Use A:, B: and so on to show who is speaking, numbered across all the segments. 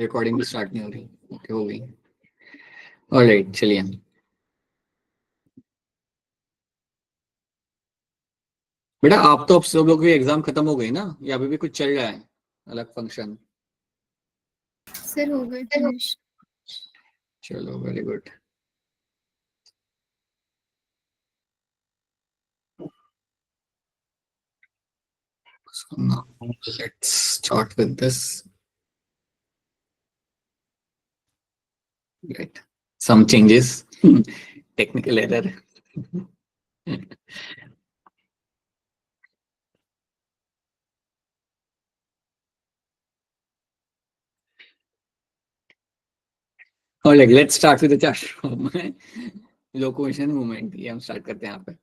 A: Recording भी start नहीं हो रही। ओके, हो गई। ऑलराइट, चलिए। बेटा, आप तो अब सब लोगों की एग्जाम खत्म हो गई ना, या अभी भी कुछ चल रहा है अलग फंक्शन?
B: सर हो गए फिनिश।
A: चलो, very good. So now let's start with this. Right. Some changes. Technical error. All right, let's start with the chapter. Locomotion movement. ये हम start करते हैं यहाँ पे.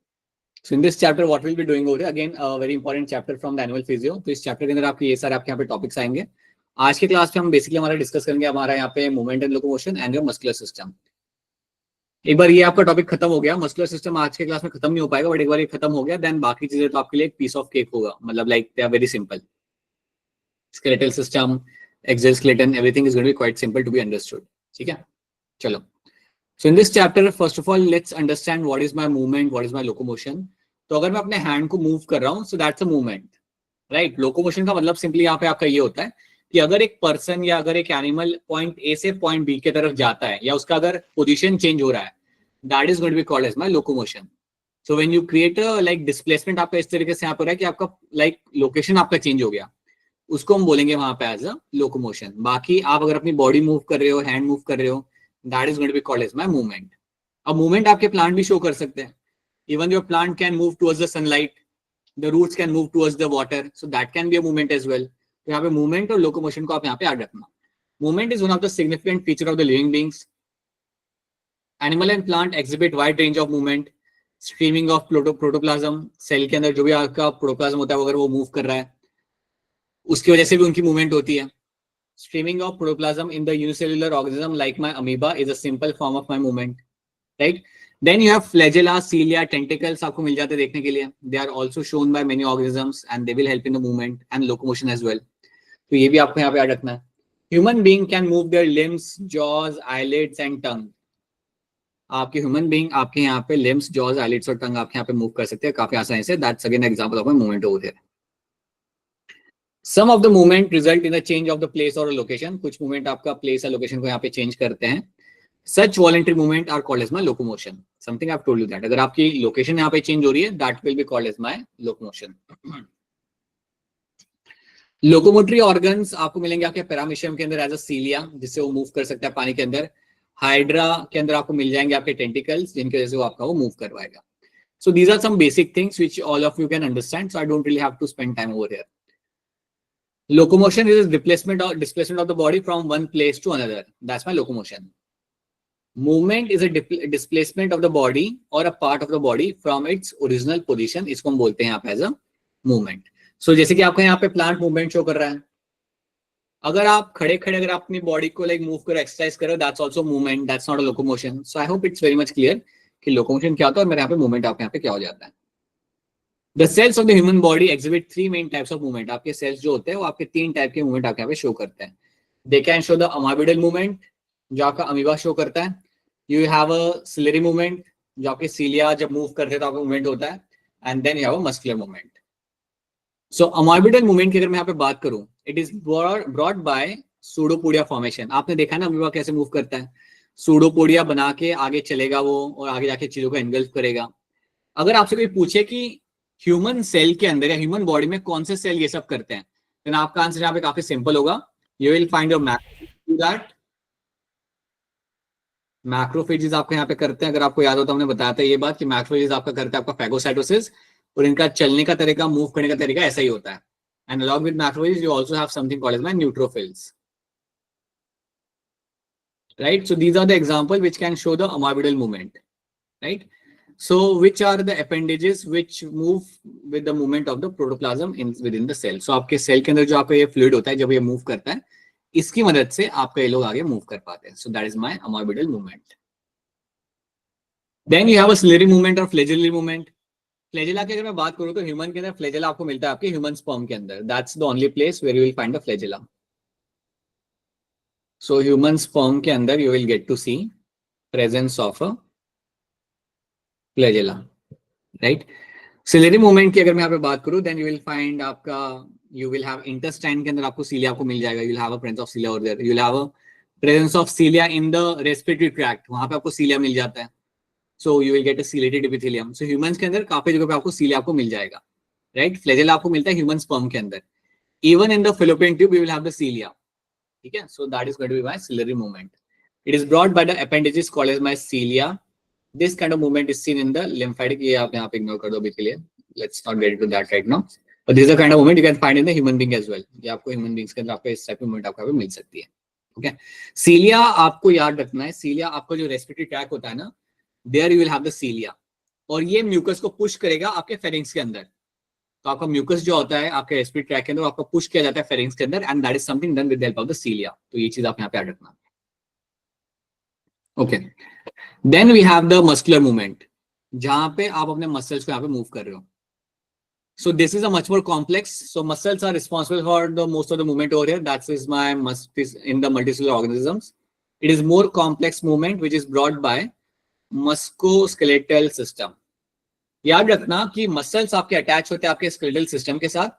A: So in this chapter, what we'll be doing over here, again, a very important chapter from the annual physio. तो इस chapter के अंदर आपके ये सारे आपके यहाँ पे टॉपिक्स आएंगे. आज के क्लास में हम बेसिकली हमारा डिस्कस करेंगे हमारा यहाँ पे movement and locomotion and your muscular system. एक बार ये आपका टॉपिक खत्म हो गया, मस्कुलर सिस्टम आज के क्लास में खत्म नहीं हो पाएगा, बट एक बार ये खत्म हो गया देन बाकी चीजें तो आपके लिए एक पीस ऑफ केक होगा. मतलब like they are very simple. Skeletal system, exoskeleton, everything is going to be quite simple to be understood. ठीक है, चलो. So in this chapter, first of all, let's understand what is my movement, what is my locomotion. तो अगर मैं अपने hand को move कर रहा हूँ, so that's a movement, right? Locomotion का मतलब सिंपली यहाँ पे आपका ये होता है कि अगर एक पर्सन या अगर एक एनिमल पॉइंट ए से पॉइंट बी की तरफ जाता है या उसका अगर पोजीशन चेंज हो रहा है, that is going to be called as my locomotion. So when you create a like displacement आपका इस तरीके से यहाँ पर है कि आपका लाइक लोकेशन आपका चेंज हो गया, उसको हम बोलेंगे वहां पे एज अ लोकोमोशन. बाकी आप अगर अपनी बॉडी मूव कर रहे हो, हैंड मूव कर रहे हो, that is going to be called as my movement. अब मूवमेंट आपके प्लांट भी शो कर सकते हैं. Even your plant can move towards the sunlight, the roots can move towards the water, so that can be a movement as well. तो यहाँ पे movement और लोकोमोशन को आप यहाँ पे याद रखना. Movement is one of the significant feature of the living beings. Animal and plant exhibit wide range of movement. Streaming of protoplasm, cell के अंदर जो भी आपका प्रोटोप्लाज्म होता है अगर वो मूव कर रहा है उसकी वजह से भी उनकी मूवमेंट होती है. Streaming of protoplasm in the unicellular organism like my amoeba is a simple form of my movement, right? Then you have flagella, cilia, tentacles आपको मिल जाते हैं देखने के लिए. They are also shown by many organisms and they will help in the movement and locomotion as well. तो ये भी आपको यहाँ पे याद रखना है. Human being can move their limbs, jaws, eyelids and tongue. आपके ह्यूमन बीइंग आपके यहाँ पे लिम्स, जॉज, आईलिड्स और टंग आपके यहाँ पे मूव कर सकते हैं काफी आसानी से. That's again example of a movement over here. Some of the movement result in a change of the place or a location. कुछ movement आपका place या location को यहाँ पे change करते हैं. Such voluntary movement are called as my locomotion. Something I've told you that. अगर आपकी location यहाँ पे change हो रही है, that will be called as my locomotion. Locomotory organs आपको मिलेंगे आपके पैरामीशियम के अंदर as a cilia, जिससे वो move कर सकता है पानी के अंदर. हाइड्रा के अंदर आपको मिल जाएंगे आपके टेंटिकल्स, जिनके वजह से वो आपका वो मूव करवाएगा. So these are some basic things which all of you can understand. So I don't really have to spend time over here. Locomotion is a displacement of the body from one place to another. That's my locomotion. Movement is a displacement of the body or a part of the body from its original position. इसको हम बोलते हैं यहाँ पे as a movement. So जैसे कि आपका यहाँ पे प्लांट मूवमेंट शो कर रहा है, अगर आप खड़े खड़े अगर आप अपनी बॉडी को लाइक मूव करो, एक्सरसाइज करो, that's also movement, that's not a locomotion. So I hope it's very much clear कि लोकोमोशन क्या होता है और मेरे यहाँ पे मूवमेंट आपके यहाँ पे क्या हो जाता है. The cells of the human body exhibit three main types of movement. आपके cells जो होते हैं वो आपके तीन टाइप के मूवमेंट आपके यहाँ पे शो करते हैं. They can show the amoebidal movement जो आपका अमीबा शो करता है. You have a ciliary movement जो आपके सीलिया जब मूव करते हैं तो आपका मूवमेंट होता है. And then you have a muscular movement. So amoebidal movement की अगर मैं यहाँ पे बात करूँ, it is brought by pseudopodia formation. आपने देखा ना अमीबा कैसे मूव करता है, pseudopodia बना के आगे चलेगा वो और आगे जाके चीजों को एनगल्फ करेगा. अगर आपसे कोई पूछे कि ह्यूमन सेल के अंदर या ह्यूमन बॉडी में कौन से सेल ये सब करते हैं, तो आपका आंसर यहाँ पे काफी सिंपल होगा. You will find your that macrophages आपके यहाँ पे करते हैं. अगर आपको याद हो तो हमने बताया था ये बात कि मैक्रोफेजेस आपका करते हैं आपका फैगोसाइटोसिस, और इनका चलने का तरीका, मूव करने का तरीका ऐसा ही होता है. And along with macrophages you also have something called as my neutrophils, right? So these are the example which can show the amoeboidal movement, right? So which are the appendages which move with the movement of the protoplasm within the cell? So आपके cell के अंदर जो आपका ये fluid होता है जब ये मूव करता है, इसकी मदद से आपका ये लोग आगे मूव कर पाते हैं. So that is my amoeboidal movement. Then you have a ciliary movement और flagellary movement. Flagella की अगर मैं बात करूँ तो ह्यूमन के अंदर flagella आपको मिलता है आपके ह्यूमन स्पर्म के अंदर. That's the only place where you will find the flagella. So human sperm के अंदर you will get to see presence of a flagella, right. Ciliary movement की अगर मैं यहाँ पे बात करूं, देन यू विल फाइंड आपका यू विल हैव इंटेस्टाइन के अंदर आपको सीलिया आपको मिल जाएगा, you will have a presence of cilia और there you will have a presence of cilia in the respiratory tract, वहां पे आपको सीलिया मिल जाता है। सो you will get a ciliated epithelium. So humans के अंदर काफी जगह पे आपको सीलिया आपको मिल जाएगा, राइट। फ्लैजेला आपको मिलता है ह्यूमन स्पर्म के अंदर। Even in the fallopian tube you will have the cilia, ठीक है। So that is going to be my ciliary movement. It is brought by the appendages called as my cilia. This kind of movement is seen in the lymphatic. ये आप यहाँ पे ignore कर दो अभी के लिए, let's not get into that right now. But this is the kind of movement you can find in the human being as well. ये आपको human beings के अंदर आपको इस टाइप की मूवमेंट आपको मिल सकती है, ओके। सीलिया आपको याद रखना है, सीलिया आपका जो रेस्पिरेटरी ट्रैक होता है ना, there you will have the cilia, और ये म्यूकस को पुश करेगा आपके फेरिंग्स के अंदर। तो आपका म्यूकस जो होता है आपके रेस्पिरेटरी ट्रैक के अंदर आपका पुश किया जाता है फेरिंग्स के अंदर, and that is something done with the help of the cilia. तो ये चीज आप यहाँ पे याद रखना, okay. Then we have the muscular movement, जहां पे आप अपने मसल्स को यहाँ पे मूव कर रहे हो। So this is a much more complex. So muscles are responsible for the most of the movement over here. That is my in the multicellular organisms. It is more complex movement which is brought by musculoskeletal system. याद रखना कि muscles आपके attach होते हैं आपके skeletal system के साथ,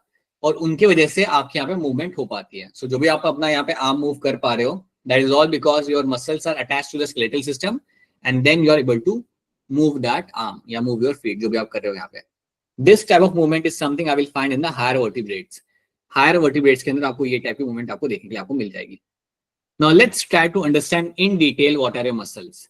A: और उनके वजह से आपके यहाँ पे मूवमेंट हो पाती है। सो जो भी आप अपना यहाँ पे आर्म मूव कर पा रहे हो, that is all because your muscles are attach to the skeletal system, and then you are able to move that arm या मूव योर फीट, जो भी आप कर रहे हो यहाँ पे। This type of movement is something I will find in the higher vertebrates. Higher vertebrates के अंदर आपको ये टाइप की मूवमेंट आपको देखने के लिए आपको मिल जाएगी। Now let's try to understand in detail what are your muscles.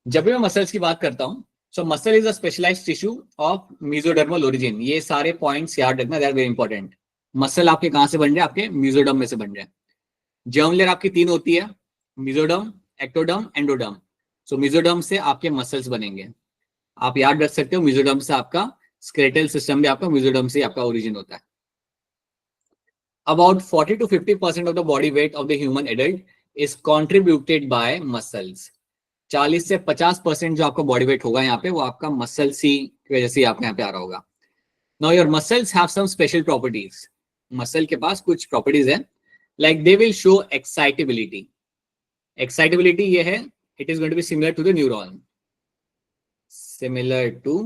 A: जब भी मैं मसल्स की बात करता हूँ, so muscle is a specialized tissue of mesodermal origin. ये सारे पॉइंट्स याद रखना, they are very important. Muscle आपके कहां से बन रहे हैं? आपके मेसोडर्म में से बन रहे हैं। जर्म लेयर आपकी तीन होती है, मेसोडर्म, एक्टोडर्म, एंडोडर्म। सो मेसोडर्म से आपके मसल्स बनेंगे। आप याद रख सकते हो मेसोडर्म से आपका स्केलेटल सिस्टम भी आपका मेसोडर्म से आपका ओरिजिन होता है। About 40 to 50% of the body weight of the human adult is contributed by muscles. 40 से 50% जो आपका बॉडी वेट होगा यहाँ पे, वो आपका मसल्स ही की वजह से आपका यहाँ पे आ रहा होगा। Now your muscles have some special properties. Muscle के पास कुछ प्रॉपर्टीज है, like they will show excitability. Excitability ये है, it is going to be similar to the neuron, similar to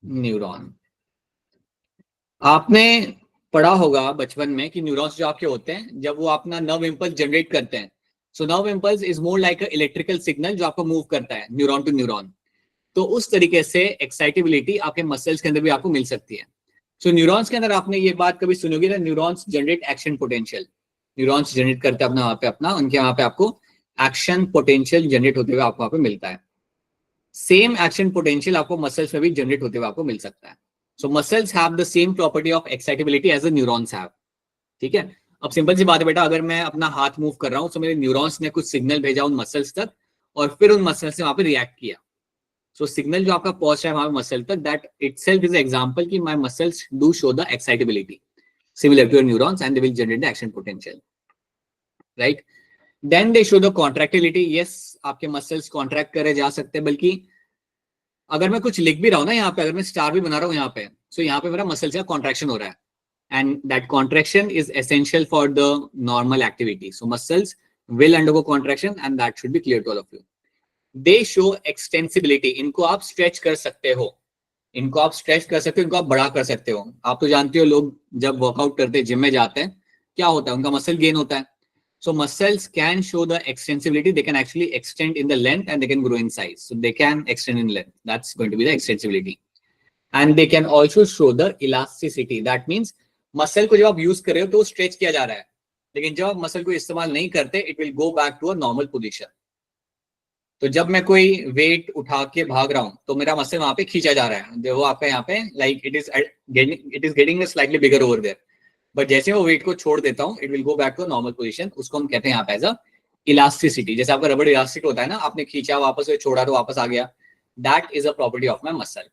A: neuron. आपने पढ़ा होगा बचपन में कि न्यूरॉन्स जो आपके होते हैं, जब वो अपना नर्व इंपल्स जनरेट करते हैं, so nerve impulse is more like a electrical signal जो आपको मूव करता है न्यूरॉन टू न्यूरॉन। तो उस तरीके से एक्साइटेबिलिटी आपके मसल्स के अंदर भी आपको मिल सकती है। सो न्यूरॉन्स के अंदर आपने ये बात कभी सुनोगे ना, neurons generate action potential. Neurons generate करते हैं अपना वहां पे अपना, उनके वहां पे आपको एक्शन पोटेंशियल जनरेट होते हुए आपको वहां पे मिलता है। सेम एक्शन पोटेंशियल आपको मसल्स में भी जनरेट होते हुए आपको मिल सकता है। So muscles have the same property of excitability as the neurons have, ठीक है। अब सिंपल सी बात है बेटा, अगर मैं अपना हाथ मूव कर रहा हूं तो मेरे न्यूरॉन्स ने कुछ सिग्नल भेजा उन मसल्स तक, और फिर उन मसल्स ने वहां पे रिएक्ट किया। सो सिग्नल जो आपका पहुंच रहा है वहां पे मसल तक, दैट इटसेल्फ इज एग्जांपल कि my muscles do show the excitability similar to your neurons, and they will generate the action potential, right. Then they show the contractility. Yes, आपके मसल्स कॉन्ट्रैक्ट करे जा सकते हैं, बल्कि अगर मैं कुछ लिख भी रहा हूं ना यहाँ पे, अगर मैं स्टार भी बना रहा हूँ यहाँ पे, सो यहाँ पे मेरा मसल्स का कॉन्ट्रैक्शन हो रहा है, and that contraction is essential for the normal activity. So muscles will undergo contraction, and that should be clear to all of you. They show extensibility. इनको आप stretch कर सकते हो, इनको आप stretch कर सकते हो, इनको आप बड़ा कर सकते हो। आप तो जानते हो लोग जब वर्कआउट करते हैं, जिम में जाते हैं, क्या होता है, उनका मसल गेन होता है। So muscles can show the extensibility. They can actually extend in the length, and they can grow in size. So they can extend in length. That's going to be the extensibility. And they can also show the elasticity. That means muscle को जब आप use कर रहे हो तो stretch किया जा रहा है, लेकिन जब आप मसल को इस्तेमाल नहीं करते, it will go back to a normal position. तो जब मैं कोई वेट उठा के भाग रहा हूं तो मेरा मसल वहां पे खींचा जा रहा है, वो आपका यहाँ पे like it is getting slightly bigger over there, but जैसे वो वेट को छोड़ देता हूँ, it will go back to a normal position. उसको हम कहते हैं यहाँ पे एज अ इलास्टिसिटी। जैसे आपका रबड़ इलास्टिक होता है ना, आपने खींचा वापस से छोड़ा तो वापस आ गया, that is a property of my muscle.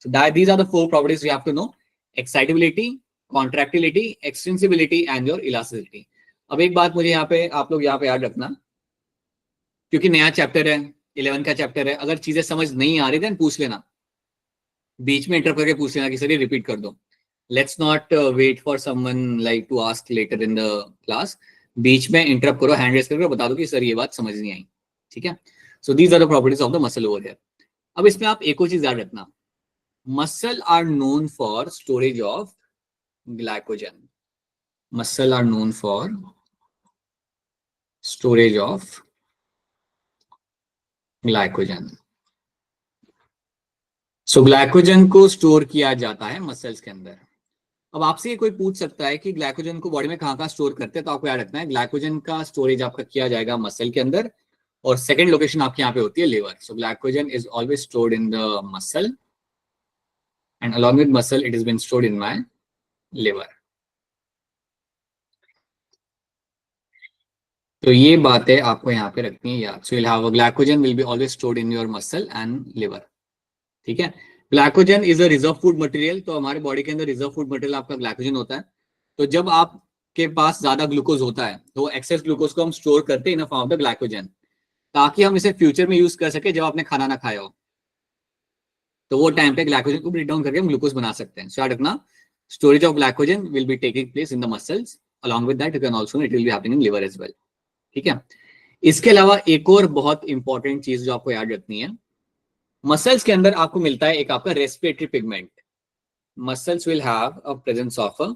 A: So these are the 4 properties you have to know: excitability, contractility, extensibility and your elasticity. अब एक बात मुझे यहाँ पे आप लोग यहाँ पे याद रखना, क्योंकि नया चैप्टर है, 11 का चैप्टर है, अगर चीजें समझ नहीं आ रही देन पूछ लेना, बीच में इंटरप्ट करके पूछ लेना कि सर ये रिपीट कर दो। Let's not wait for someone like to ask later in the class. बीच में इंटरप्ट करो, हैंड रेस करके बता दो कि सर ये बात समझ नहीं आई. ठीक है. So these are the properties of the muscle over here. अब इसमें आप एक और चीज याद रखना. Muscle are known for storage of glycogen. Muscle are known for storage of glycogen. So glycogen को स्टोर किया जाता है मसल्स के अंदर. अब आपसे ये कोई पूछ सकता है कि ग्लाइकोजन को बॉडी में कहाँ कहाँ स्टोर करते हैं, तो आपको याद रखना है ग्लाइकोजन का स्टोरेज आपका किया जाएगा मसल के अंदर, और सेकंड लोकेशन आपके यहाँ पे होती है liver. So glycogen is always stored in the muscle, and along with muscle it has been stored in my liver. तो ये बातें आपको यहाँ पे रखनी है याद. सो you'll have a glycogen will be always stored in your muscle and liver. ठीक है. Glycogen is a reserve food material. तो हमारे बॉडी के अंदर रिजर्व फूड मटेरियल आपका ग्लाइकोजन होता है. तो जब आपके पास ज्यादा ग्लूकोज होता है तो एक्सेस ग्लूकोज को हम स्टोर करते हैं in form of the glycogen, ताकि हम इसे फ्यूचर में यूज कर सके जब आपने खाना ना खाया हो. तो वो टाइम पे ग्लाइकोजन को ब्रेक डाउन करके हम ग्लूकोज बना सकते हैं. याद रखना, storage of glycogen will be taking place in the muscles, along with that you can also it will be happening in liver as well. ठीक है. इसके अलावा एक और बहुत इंपॉर्टेंट चीज जो आपको याद रखनी है, मसल्स के अंदर आपको मिलता है एक आपका respiratory pigment. Muscles will have a presence of a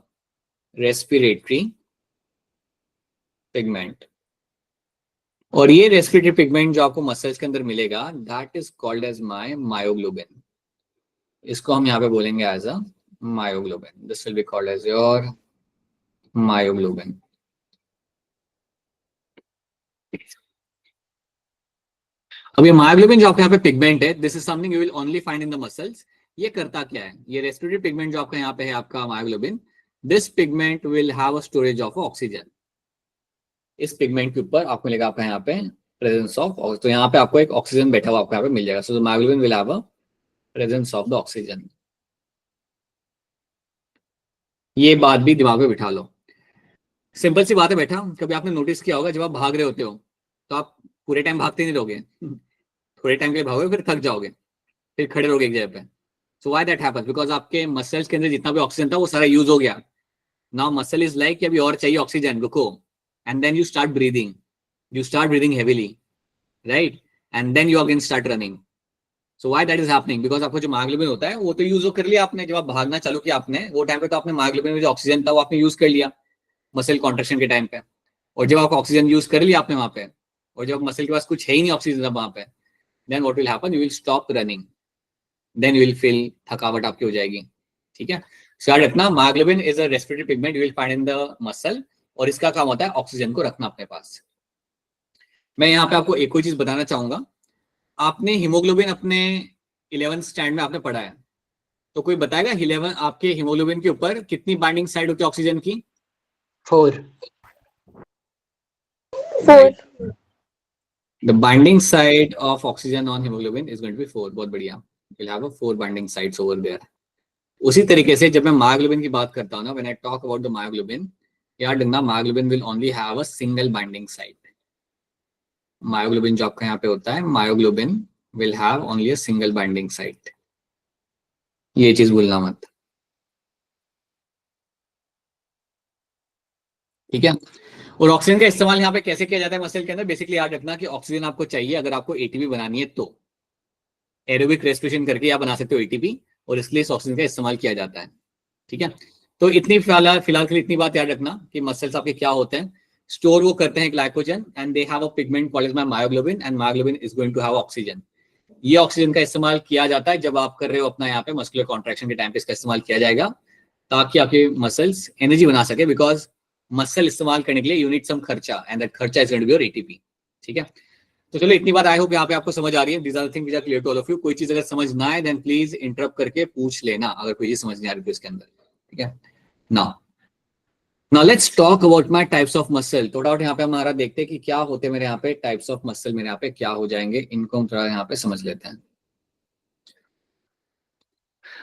A: respiratory pigment. और ये रेस्पिरेटरी पिगमेंट जो आपको मसल्स के अंदर मिलेगा, that is called as myoglobin. इसको हम यहाँ पे बोलेंगे as a myoglobin. This will be called as your myoglobin. अब ये मायोग्लोबिन जो आपके यहाँ पे पिगमेंट है, this is something you will only find in the muscles. ये करता क्या है, ये रेस्पिरेटरी पिगमेंट जो आपका यहाँ पे है आपका myoglobin, this pigment will have a storage of oxygen. इस पिगमेंट के ऊपर आपको मिलेगा आपका यहाँ पे प्रेजेंस ऑफ, तो यहाँ पे आपको एक ऑक्सीजन बैठा हुआ आपको यहाँ पे मिल जाएगा. So myoglobin will have a presence of the oxygen. ये बात भी दिमाग में बिठा लो. सिंपल सी बात है बेटा, कभी आपने नोटिस किया होगा जब आप भाग रहे होते हो तो आप पूरे टाइम भागते नहीं रहोगे. थोड़े टाइम के लिए भागोगे, फिर थक जाओगे, फिर खड़े रहोगे एक जगह पे. सो व्हाई दैट हैपेंस, बिकॉज आपके मसल्स के अंदर जितना भी ऑक्सीजन था वो सारा यूज हो गया. नाउ मसल इज लाइक अभी और चाहिए ऑक्सीजन, रुको. And then you start breathing heavily, right, and then you again start running. So why that is happening, because आपको जो मायोग्लोबिन होता है वो तो यूज कर लिया आपने. जब आप भागना चालू किया आपने, वो टाइम पे तो आपने मायोग्लोबिन में जो ऑक्सीजन था वो आपने यूज कर लिया मसल कॉन्ट्रेक्शन के टाइम पे. और जब आप ऑक्सीजन यूज कर लिया आपने वहां पे, और जब मसल के पास कुछ है ही नहीं ऑक्सीजन वहां पे, then what will happen, you will stop running, then you will feel थकावट आपकी हो जाएगी. ठीक है. सो याद रखना, myoglobin is a respiratory pigment you will find in the muscle, और इसका काम होता है ऑक्सीजन को रखना अपने पास. मैं यहाँ पे आपको एक और चीज बताना चाहूंगा. आपने हीमोग्लोबिन अपने 11th स्टैंड में आपने पढ़ा है, तो कोई बताएगा 11 आपके हीमोग्लोबिन के ऊपर कितनी बाइंडिंग साइड होती है ऑक्सीजन की?
C: 4.
A: Right. The binding side of oxygen on hemoglobin is going to be 4. बहुत बढ़िया. We'll have a 4 binding sites over there. उसी तरीके से जब मैं मायोग्लोबिन की बात करता हूँ ना, when I talk about the myoglobin, याद रखना myoglobin will only have a single binding site. Myoglobin जो आपका यहाँ पे होता है, myoglobin will have only a single binding site. ये चीज भूलना मत. ठीक है. और ऑक्सीजन का इस्तेमाल यहाँ पे कैसे किया जाता है मसल के अंदर? बेसिकली याद रखना कि ऑक्सीजन आपको चाहिए अगर आपको एटीपी बनानी है, तो एरोबिक रेस्पिरेशन करके आप बना सकते हो एटीपी, और इसलिए इस ऑक्सीजन का इस्तेमाल किया जाता है. ठीक है. तो इतनी फिलहाल के लिए इतनी बात याद रखना कि मसल्स आपके क्या होते हैं, स्टोर वो करते हैं glycogen, and they have a pigment called as myoglobin, and myoglobin is going to have oxygen. ये ऑक्सीजन का इस्तेमाल किया जाता है जब आप कर रहे हो अपना यहाँ पे मस्कुलर कॉन्ट्रैक्शन के टाइम पे इसका इस्तेमाल किया जाएगा, ताकि आपके मसल्स एनर्जी बना सके. बिकॉज मसल इस्तेमाल करने के लिए यूनिट सम खर्चा, एंड दैट खर्चा is going to be your ATP. ठीक है. तो चलो इतनी बात आई होप यहाँ पे आपको समझ आ रही है. These are the things which are clear to all of you. कोई चीज अगर समझ ना आए देन प्लीज इंटरप्ट करके पूछ लेना, अगर कोई चीज समझ नहीं आ रही है इसके अंदर. ठीक है. Now let's talk about my types of muscle. थोड़ा और यहाँ पे हमारा देखते हैं कि क्या होते हैं मेरे यहाँ पे टाइप्स ऑफ मसल, मेरे यहाँ पे क्या हो जाएंगे, इनको हम थोड़ा यहाँ पे समझ लेते हैं.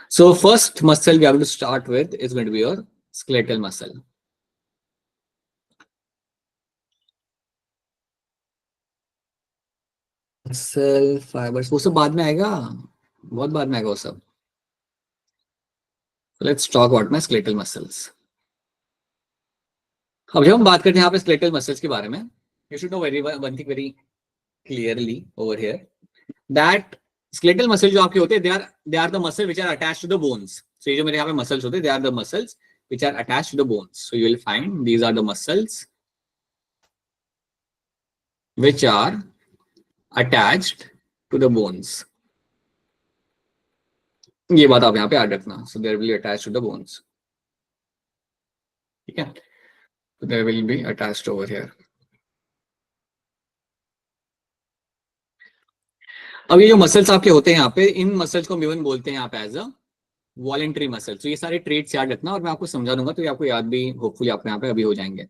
A: So first muscle we have to start with is going to be your skeletal muscle. Muscle fibres वो सब बाद में आएगा, बहुत बाद में आएगा वो सब. Let's talk about my skeletal muscles. अब जब हम बात करते हैं यहाँ पे स्केलेटल मसल्स के बारे में, you should know very one thing very clearly over here, that skeletal muscle जो आपके होते हैं they are the muscle which are attached to the bones. So ये जो मेरे यहाँ पे मसल्स होते हैं, they are the muscles which are attached to the bones. So you will find these are the muscles which are attached to the bones. ये बात आप यहाँ पे याद रखना। So there will be attached to the bones, ठीक है। So they will be attached over here. अब ये जो मसल्स आपके होते हैं यहाँ पे, इन मसल्स को हम इवन बोलते हैं यहाँ पे एज अ वॉलेंट्री मसल। तो ये सारे ट्रेट्स याद रखना और मैं आपको समझा दूंगा तो ये आपको याद भी होपफुली आपको यहाँ पे अभी हो जाएंगे।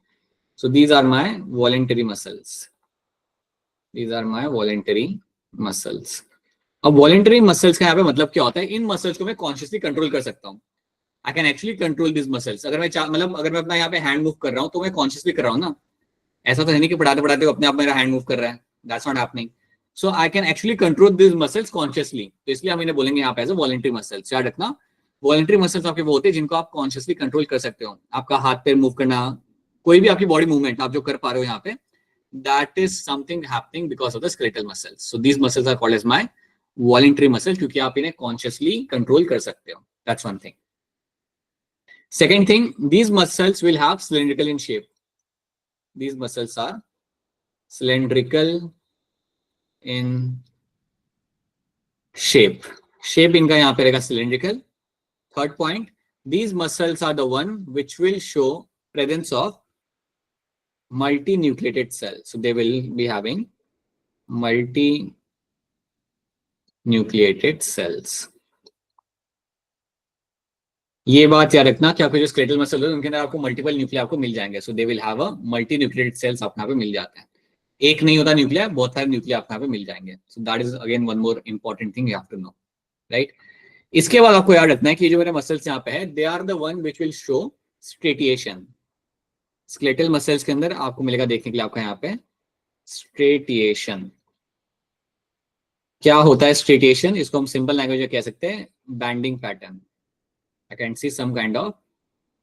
A: So these are my voluntary muscles, these are my voluntary muscles. अब वॉलेंटरी मसल्स का यहाँ पे मतलब क्या होता है, इन मसल्स को मैं कॉन्शियसली कंट्रोल कर सकता हूँ। I can actually control this muscles. अगर मैं मतलब अगर मैं अपना यहाँ पे हैंड मूव कर रहा हूँ तो मैं कॉन्शियसली कर रहा हूँ ना। ऐसा तो है नहीं कि पढ़ाते पढ़ाते अपने आप मेरा हैंड मूव कर रहा है, that's not happening. So I can actually control this muscles consciously. तो इसलिए हम इन्हें बोलेंगे यहाँ पे एज अ वॉलेंटरी मसल्स। याद रखना, वॉलेंटरी मसल्स आपके वो होते हैं जिनको आप कॉन्शियसली कंट्रोल कर सकते हो। आपका हाथ पैर मूव करना, कोई भी आपकी बॉडी मूवमेंट आप जो कर पा रहे हो यहाँ पे, that is something happening because of the skeletal muscles. So these muscles are called as my voluntary muscles, क्योंकि आप इन्हें कॉन्शियसली कंट्रोल कर सकते हो। That's one thing. Second thing, these muscles will have cylindrical in shape. These muscles are cylindrical in shape. Shape इनका यहाँ पे रहेगा cylindrical. Third point, these muscles are the one which will show presence of multinucleated cells. So they will be having multinucleated cells. ये बात याद रखना कि आपके जो स्केलेटल मसल है उनके अंदर आपको मल्टीपल न्यूक्लिया आपको मिल जाएंगे। So they will have a multinucleated cells आपको यहाँ पे मिल जाते हैं। एक नहीं होता न्यूक्लिया, बहुत सारे न्यूक्लिया आपको यहाँ पे मिल जाएंगे। So that is again one more important thing you have to know, right. इसके बाद आपको याद रखना है कि जो मेरे मसल्स यहाँ पे है, they are the one which will show striation. Skeletal muscles के अंदर आपको मिलेगा देखने के लिए आपका यहाँ पे स्ट्रेटिएशन। क्या होता है स्ट्रेटिएशन? इसको हम सिंपल लैंग्वेज में कह सकते हैं banding pattern. I can see some kind of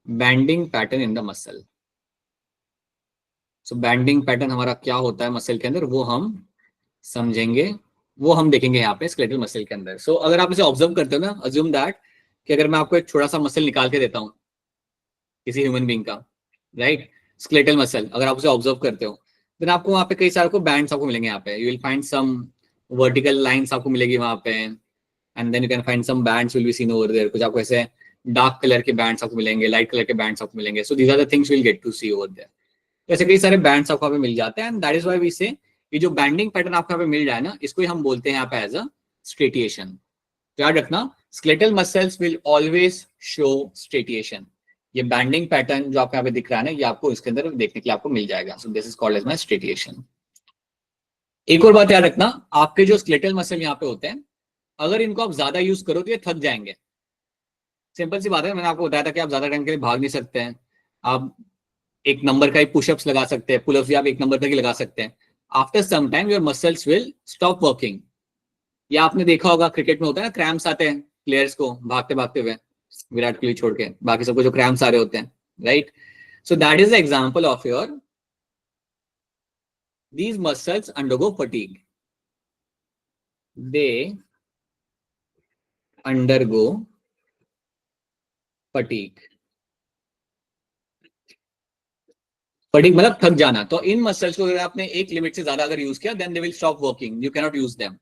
A: banding pattern in the muscle. So banding pattern हमारा क्या होता है मसल के अंदर, वो हम समझेंगे, वो हम देखेंगे यहाँ पे स्केलेटल मसल के अंदर। So अगर आप इसे ऑब्जर्व करते हो ना, assume that कि अगर मैं आपको एक छोटा सा मसल निकाल के देता हूँ किसी ह्यूमन बीइंग का, राइट, स्केलेटल मसल, अगर आप उसे ऑब्जर्व करते हो, देन आपको वहाँ पे कई सारे को बैंड्स आपको मिलेंगे। यहाँ पे you will find some vertical lines आपको मिलेगी वहाँ पे, and then you can find some bands will be seen over there. कुछ आपको ऐसे डार्क कलर के बैंड्स आपको मिलेंगे, लाइट कलर के बैंड्स आपको मिलेंगे। So these are the things you will get to see over there. ऐसे कई सारे बैंड्स आपको यहाँ पे मिल जाते हैं, and that is why we say ये जो बैंडिंग पैटर्न आपको यहाँ पे मिल जाए ना, इसको ही हम बोलते हैं यहाँ पे एज अ स्ट्रेटिएशन। याद रखना, skeletal muscles will always show striation. ये बैंडिंग पैटर्न जो आपको यहाँ पे दिख रहा है ना, ये आपको इसके अंदर देखने के लिए आपको मिल जाएगा। So this is called as my striation. एक और बात याद रखना, आपके जो स्केलेटल मसल यहाँ पे होते हैं, अगर इनको आप ज्यादा यूज करो तो ये थक जाएंगे। सिंपल सी बात है, मैंने आपको बताया था कि आप ज्यादा टाइम के लिए भाग नहीं सकते हैं। आप एक नंबर का ही पुशअप्स लगा सकते हैं, पुलअप्स भी आप एक नंबर तक ही लगा सकते हैं। After some time your muscles will stop working. या आपने देखा होगा क्रिकेट में होता है ना, क्रैम्प्स आते हैं प्लेयर्स को भागते भागते हुए, विराट कोहली छोड़ के बाकी सबको जो क्रैम्प्स आ रहे होते हैं, right. So that is the example of your these muscles undergo fatigue. They undergo fatigue. Fatigue मतलब थक जाना। तो इन मसल्स को अगर आपने एक लिमिट से ज्यादा अगर यूज किया, then they will stop working, you can not use them,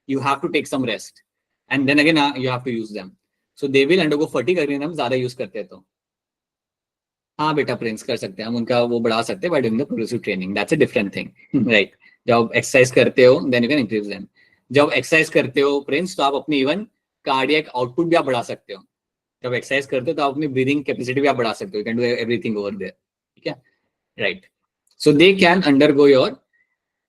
A: you have to take some rest and then again you have to use them. So they will undergo fatigue अगर हम ज्यादा use करते हैं तो। हाँ बेटा Prince, कर सकते हैं हम, उनका वो बढ़ा सकते हैं by doing the progressive training, that's a different thing, right. जब आप एक्सरसाइज करते हो then you can increase them. जब एक्सरसाइज करते हो प्रिंस, तो आप अपनी इवन कार्डियक आउटपुट भी आप बढ़ा सकते हो। जब एक्सरसाइज करते हो तो आप अपनी ब्रीदिंग कैपेसिटी भी आप बढ़ा सकते हो, you can do everything over there, ठीक है, right. So they can undergo your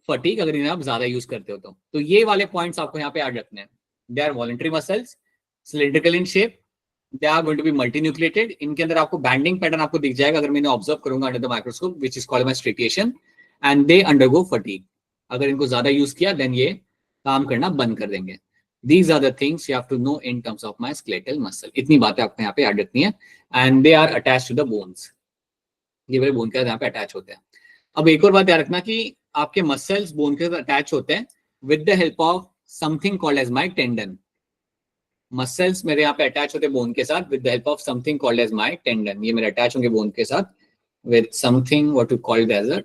A: fatigue अगर इन्हें आप ज्यादा यूज करते हो तो ये वाले पॉइंट्स आपको यहाँ पे याद रखने हैं। They are voluntary muscles, cylindrical in shape, they are going to be multinucleated. इनके अंदर आपको बैंडिंग पैटर्न आपको दिख जाएगा अगर मैंने ऑब्जर्व करूंगा under the microscope, which is called by striation, and they undergo fatigue. अगर इनको ज्यादा यूज किया देन ये काम करना बंद कर देंगे। These are the things you have to know in terms of my skeletal muscle. इतनी बातें आपको यहाँ पे याद रखनी है. And they are attached to the bones. ये मेरे बोन के साथ यहाँ पे अटैच होते हैं. अब एक और बात याद रखना कि आपके मसल्स बोन के साथ अटैच होते हैं with the help of something called as my tendon. Muscles मेरे यहाँ पे अटैच होते हैं बोन के साथ with the help of something called as my tendon. ये मेरे अटैच होंगे बोन के साथ with something what you called as a.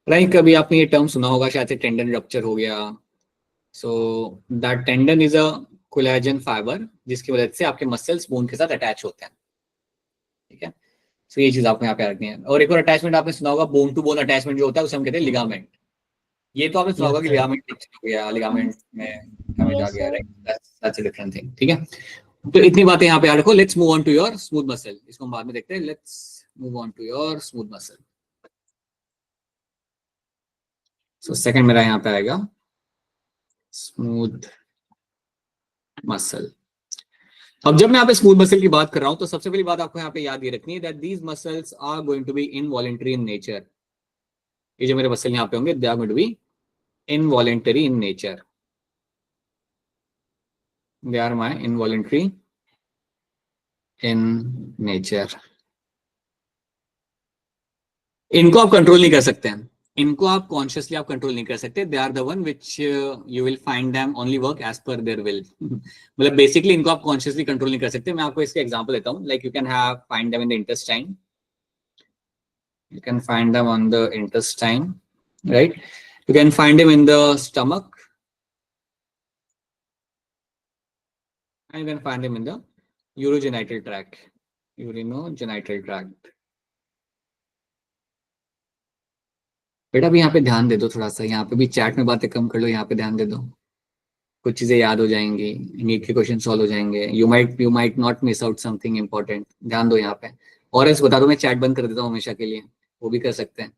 A: Right, कभी आपने ये टर्म सुना होगा शायद से, टेंडन रप्चर हो गया. So that tendon is a collagen fibre जिसकी वजह से आपके मसल्स बोन के साथ अटैच होते हैं. ठीक है, सो ये चीज आपको यहाँ पे रखनी है. और एक और अटैचमेंट आपने सुना होगा, बोन टू बोन अटैचमेंट जो होता है उसे हम कहते हैं लिगामेंट. ये तो आपने सुना होगा कि लिगामेंट हो गया, लिगामेंट में डैमेज आ गया. Right, that's a different thing. ठीक है, तो इतनी बातें यहाँ पे याद रखो. Let's move on to your smooth muscle. इसको हम बाद में देखते हैं. Let's move on to your smooth muscle. So second मेरा यहाँ पे आएगा स्मूथ मसल. अब जब मैं यहाँ पे स्मूथ मसल की बात कर रहा हूं तो सबसे पहली बात आपको यहाँ पे याद ये रखनी है that these muscles are going to be involuntary in nature. ये जो मेरे मसल यहाँ पे होंगे they are going to be involuntary in nature. They are my involuntary in nature. इनको आप कंट्रोल नहीं कर सकते हैं. इनको आप कॉन्शियसली आप कंट्रोल नहीं कर सकते. They are the one which you will find them only work as per their will. मतलब बेसिकली इनको आप कॉन्शियसली कंट्रोल नहीं कर सकते. मैं आपको इसका एग्जांपल देता हूं. Like you can have find them in the intestine. You can find them on the intestine, right? You can find them in the stomach, and you can find them in the urogenital tract. Urinogenital tract. बेटा भी यहाँ पे ध्यान दे दो थोड़ा सा. यहाँ पे भी चैट में बातें कम कर लो, यहाँ पे ध्यान दे दो. कुछ चीजें याद हो जाएंगी, नीट के क्वेश्चन सॉल्व हो जाएंगे. You might not miss out something important. ध्यान दो यहाँ पे. और ऐसे बता दो, मैं चैट बंद कर देता हूँ हमेशा के लिए. वो भी कर सकते हैं.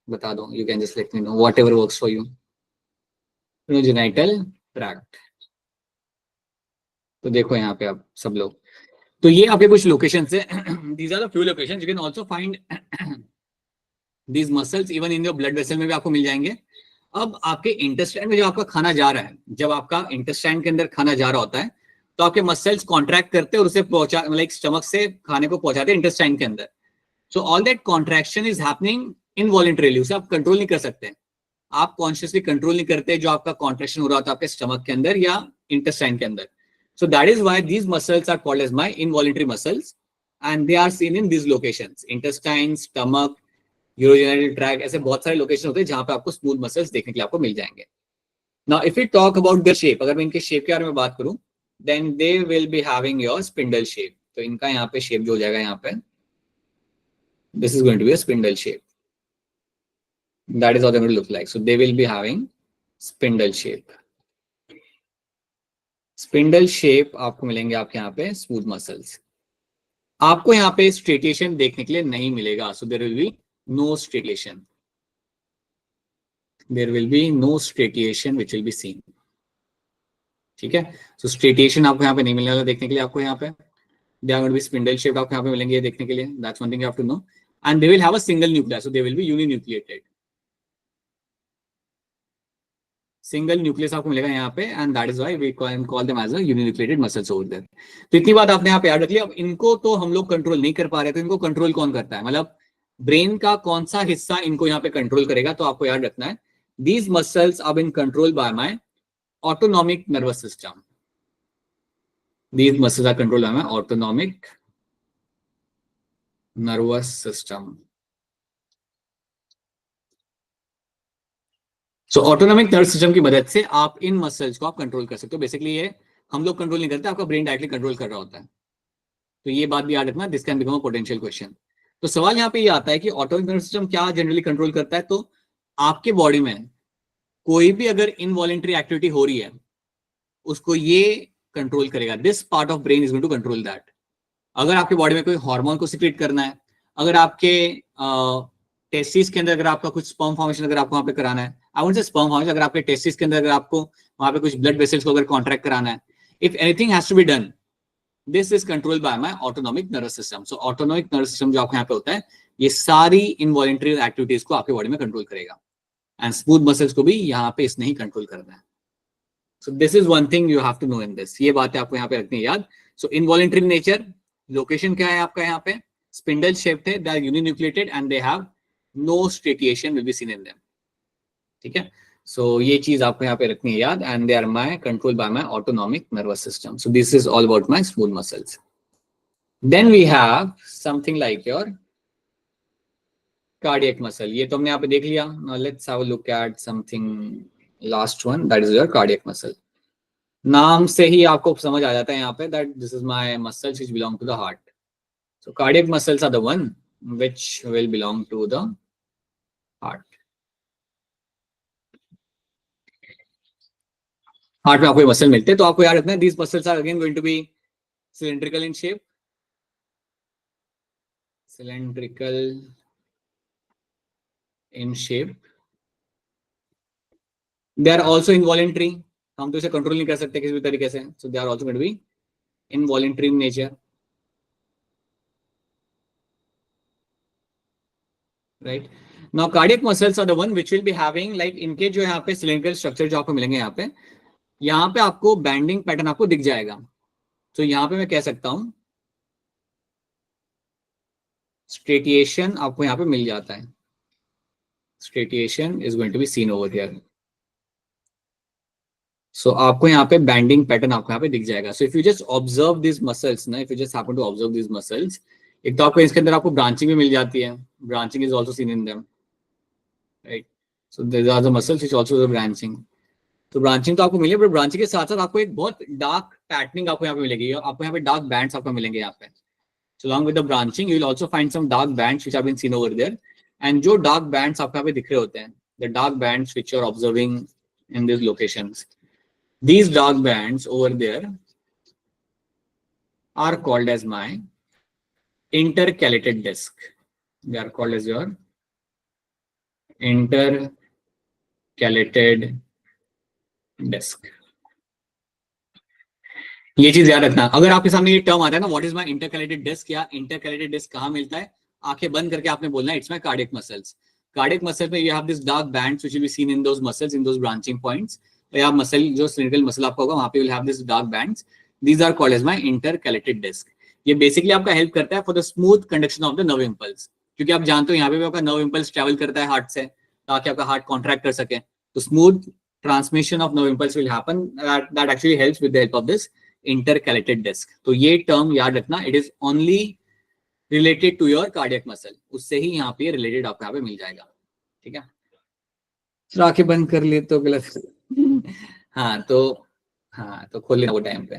A: बता दो. You can just let me know whatever works for you. Urogenital tract. तो देखो यहाँ पे आप सब लोग, तो ये आपके कुछ लोकेशंस है. These are the few locations. You can also find these muscles even in your blood vessel में भी आपको मिल जाएंगे. अब आपके इंटेस्टाइन में जब आपका खाना जा रहा है, जब आपका इंटेस्टाइन के अंदर खाना जा रहा होता है तो आपके मसल्स कॉन्ट्रैक्ट करते हैं और उसे पहुंचा, लाइक स्टमक से खाने को पहुंचाते हैं इंटेस्टाइन के अंदर. So all that contraction is happening involuntarily. उसे आप कंट्रोल नहीं कर सकते. आप कॉन्शियसली कंट्रोल नहीं करते जो आपका कॉन्ट्रैक्शन हो रहा होता है आपके स्टमक के अंदर या इंटेस्टाइन के अंदर. So that is why these muscles are called as my involuntary muscles, and they are seen in these locations: intestine, stomach, urogenital tract. ऐसे बहुत सारे लोकेशन होते हैं जहां पे आपको स्मूथ मसल्स देखने के लिए आपको मिल जाएंगे. Now, if we talk about their shape, अगर मैं इनके शेप के बारे में बात करूं, then they will be having your spindle shape. तो इनका यहाँ पे शेप जो हो जाएगा यहाँ पे, this is going to be a spindle shape. That is how they will look like. So they will be having spindle shape. Spindle shape आपको मिलेंगे आपके यहाँ पे स्मूथ मसल्स. आपको यहाँ पे स्ट्रेटिएशन देखने के लिए नहीं मिलेगा. So there will be no striation. There will be no striation which will be seen. ठीक है, सो स्ट्रेटिएशन आपको यहाँ पे नहीं मिलेगा देखने के लिए. आपको यहाँ पे they are going to be spindle shape आपको यहाँ पे मिलेंगे देखने के लिए. That's one thing you have to know. And they will have a single nucleus. So they will be uninucleated. Single nucleus आपको मिलेगा यहाँ पे, and that is why we call them as a uninucleated muscles over there. तो इतनी बात आपने यहाँ पे याद रख ली. अब इनको तो हम लोग कंट्रोल नहीं कर पा रहे, तो इनको कंट्रोल कौन करता है? मतलब ब्रेन का कौन सा हिस्सा इनको यहाँ पे कंट्रोल करेगा? तो आपको याद रखना है these muscles are been controlled by my autonomic nervous system. These muscles are controlled by my autonomic nervous system. So autonomic nervous system की मदद से आप इन मसल्स को आप कंट्रोल कर सकते हो. बेसिकली ये हम लोग कंट्रोल नहीं करते, आपका ब्रेन डायरेक्टली कंट्रोल कर रहा होता है. तो ये बात भी याद रखना. This can become a potential question. तो सवाल यहाँ पे ये आता है कि ऑटोनॉमिक नर्वस सिस्टम क्या जनरली कंट्रोल करता है? तो आपके बॉडी में कोई भी अगर इनवॉलंटरी एक्टिविटी हो रही है उसको ये कंट्रोल करेगा. This part of brain is going to control that. अगर आपके बॉडी में कोई हार्मोन को सिक्रेट करना है, अगर आपके टेस्टिस के अंदर अगर आपका कुछ स्पर्म फॉर्मेशन अगर आपको वहां पे कराना है, I won't say sperm formation, अगर आपके टेस्टिस के अंदर अगर आपको वहां पे कुछ ब्लड वेसल्स को अगर कॉन्ट्रैक्ट कराना है, if anything has to be done, this is controlled by my autonomic nervous system. So autonomic nervous system जो आपको यहाँ पे होता है, ये सारी इनवॉलंटरी एक्टिविटीज को आपके बॉडी में कंट्रोल करेगा. एंड स्मूथ मसल्स को भी यहाँ पे इसने ही कंट्रोल करना है. So this is one thing you have to know in this. ये बातें आपको यहाँ पे रखनी है याद. सो इनवॉलेंट्री नेचर, लोकेशन क्या है आपका यहाँ पे, स्पिंडल शेप्ड है, they are uninucleated and they have no striation will be seen in them. ठीक है. सो ये चीज आपको यहाँ पे रखनी है याद. And they are my control by my autonomic nervous system. So this is all about my smooth muscles. Then we have something like your cardiac muscle. ये तो हमने यहाँ पे देख लिया. Now let's have a look at something last one, that is your cardiac muscle. नाम से ही आपको समझ आ जाता है यहाँ पे that this is my muscles which belong to the heart. So cardiac muscles are the one which will belong to the heart. Heart में आपको ये मसल मिलते हैं, तो आपको याद रखना है these muscles are again going to be cylindrical in shape. Cylindrical in shape. They are also involuntary. हम तो इसे कंट्रोल नहीं कर सकते किसी भी तरीके से. So they are also going to be involuntary in nature. Right. Now cardiac muscles are the one which will be having like इनके जो यहाँ पे cylindrical structure जो आपको मिलेंगे यहाँ पे आपको बैंडिंग पैटर्न आपको दिख जाएगा. तो यहाँ पे मैं कह सकता हूँ स्ट्रेटिएशन आपको यहाँ पे मिल जाता है. Striation is going to be seen over here. So आपको यहाँ पे बैंडिंग पैटर्न आपको यहाँ पे दिख जाएगा. So if you just observe this muscles ना, if you just happen to observe this muscles, एक तो आपको इसके अंदर आपको ब्रांचिंग भी मिल जाती है. Branching is also seen in them, right. So there are the muscles which also branching. तो ब्रांचिंग तो आपको मिली, बट ब्रांचिंग के साथ साथ आपको एक बहुत डार्क पैटर्निंग आपको यहाँ पे मिलेगी. आपको यहाँ पे डार्क बैंड्स आपको मिलेंगे यहाँ पे. So along with the branching, you will also find some dark bands which have been seen over there. And जो dark bands आपको यहाँ पे दिख रहे होते हैं, the dark bands which you are observing in these locations, these dark bands over there are called as my intercalated disc. They are called as your intercalated disc. ये चीज याद रखना. अगर आपके सामने ये टर्म आता है ना, what is my intercalated disc या इंटरकैलेटेड डिस्क कहाँ मिलता है, आंखें बंद करके आपने बोलना है it's my cardiac muscles. Cardiac muscle में you have this dark bands which will be seen in those muscles, in those branching points. तो या मसल जो सिलिंड्रिकल मसल आपका होगा वहां पे will have this dark bands. These are called as my intercalated disc. ये basically आपका help करता है for the smooth conduction of the nerve impulse. क्योंकि आप जानते हो यहाँ पे भी आपका नर्व इंपल्स ट्रैवल करता है हार्ट से, ताकि आपका हार्ट कॉन्ट्रैक्ट कर सके. तो smooth transmission of nerve impulse will happen. That actually helps with the help of this intercalated disc. तो ये टर्म याद रखना, it is only related to your cardiac muscle. उससे ही यहाँ पे रिलेटेड आपको यहाँ पे मिल जाएगा. ठीक है. तो आंखें बंद कर लिए तो गलत. हाँ तो खोल लेना वो टाइम पे.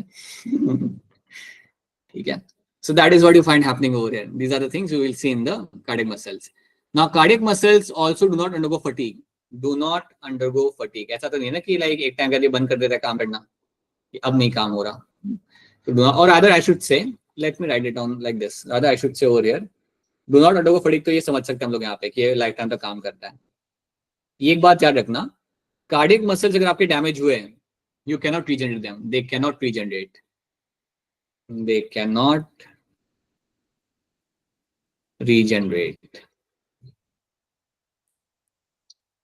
A: ठीक है. So that is what you find happening over here. These are the things you will see in the cardiac muscles. Now cardiac muscls also do not undergo fatigue. Do not undergo fatigue. ऐसा तो नहीं है ना कि like एक time करके बंद कर देता है काम करना, अब नहीं काम हो रहा. Or rather I should say, let me write it down like this. Rather I should say over here, do not undergo fatigue. तो ये समझ सकते हैं हम लोग यहाँ पे कि ये लाइफ टाइम तक काम करता है. ये एक बात याद रखना, कार्डियक मसल्स अगर आपके डैमेज हुए हैं, you cannot regenerate them. They cannot regenerate. They cannot regenerate.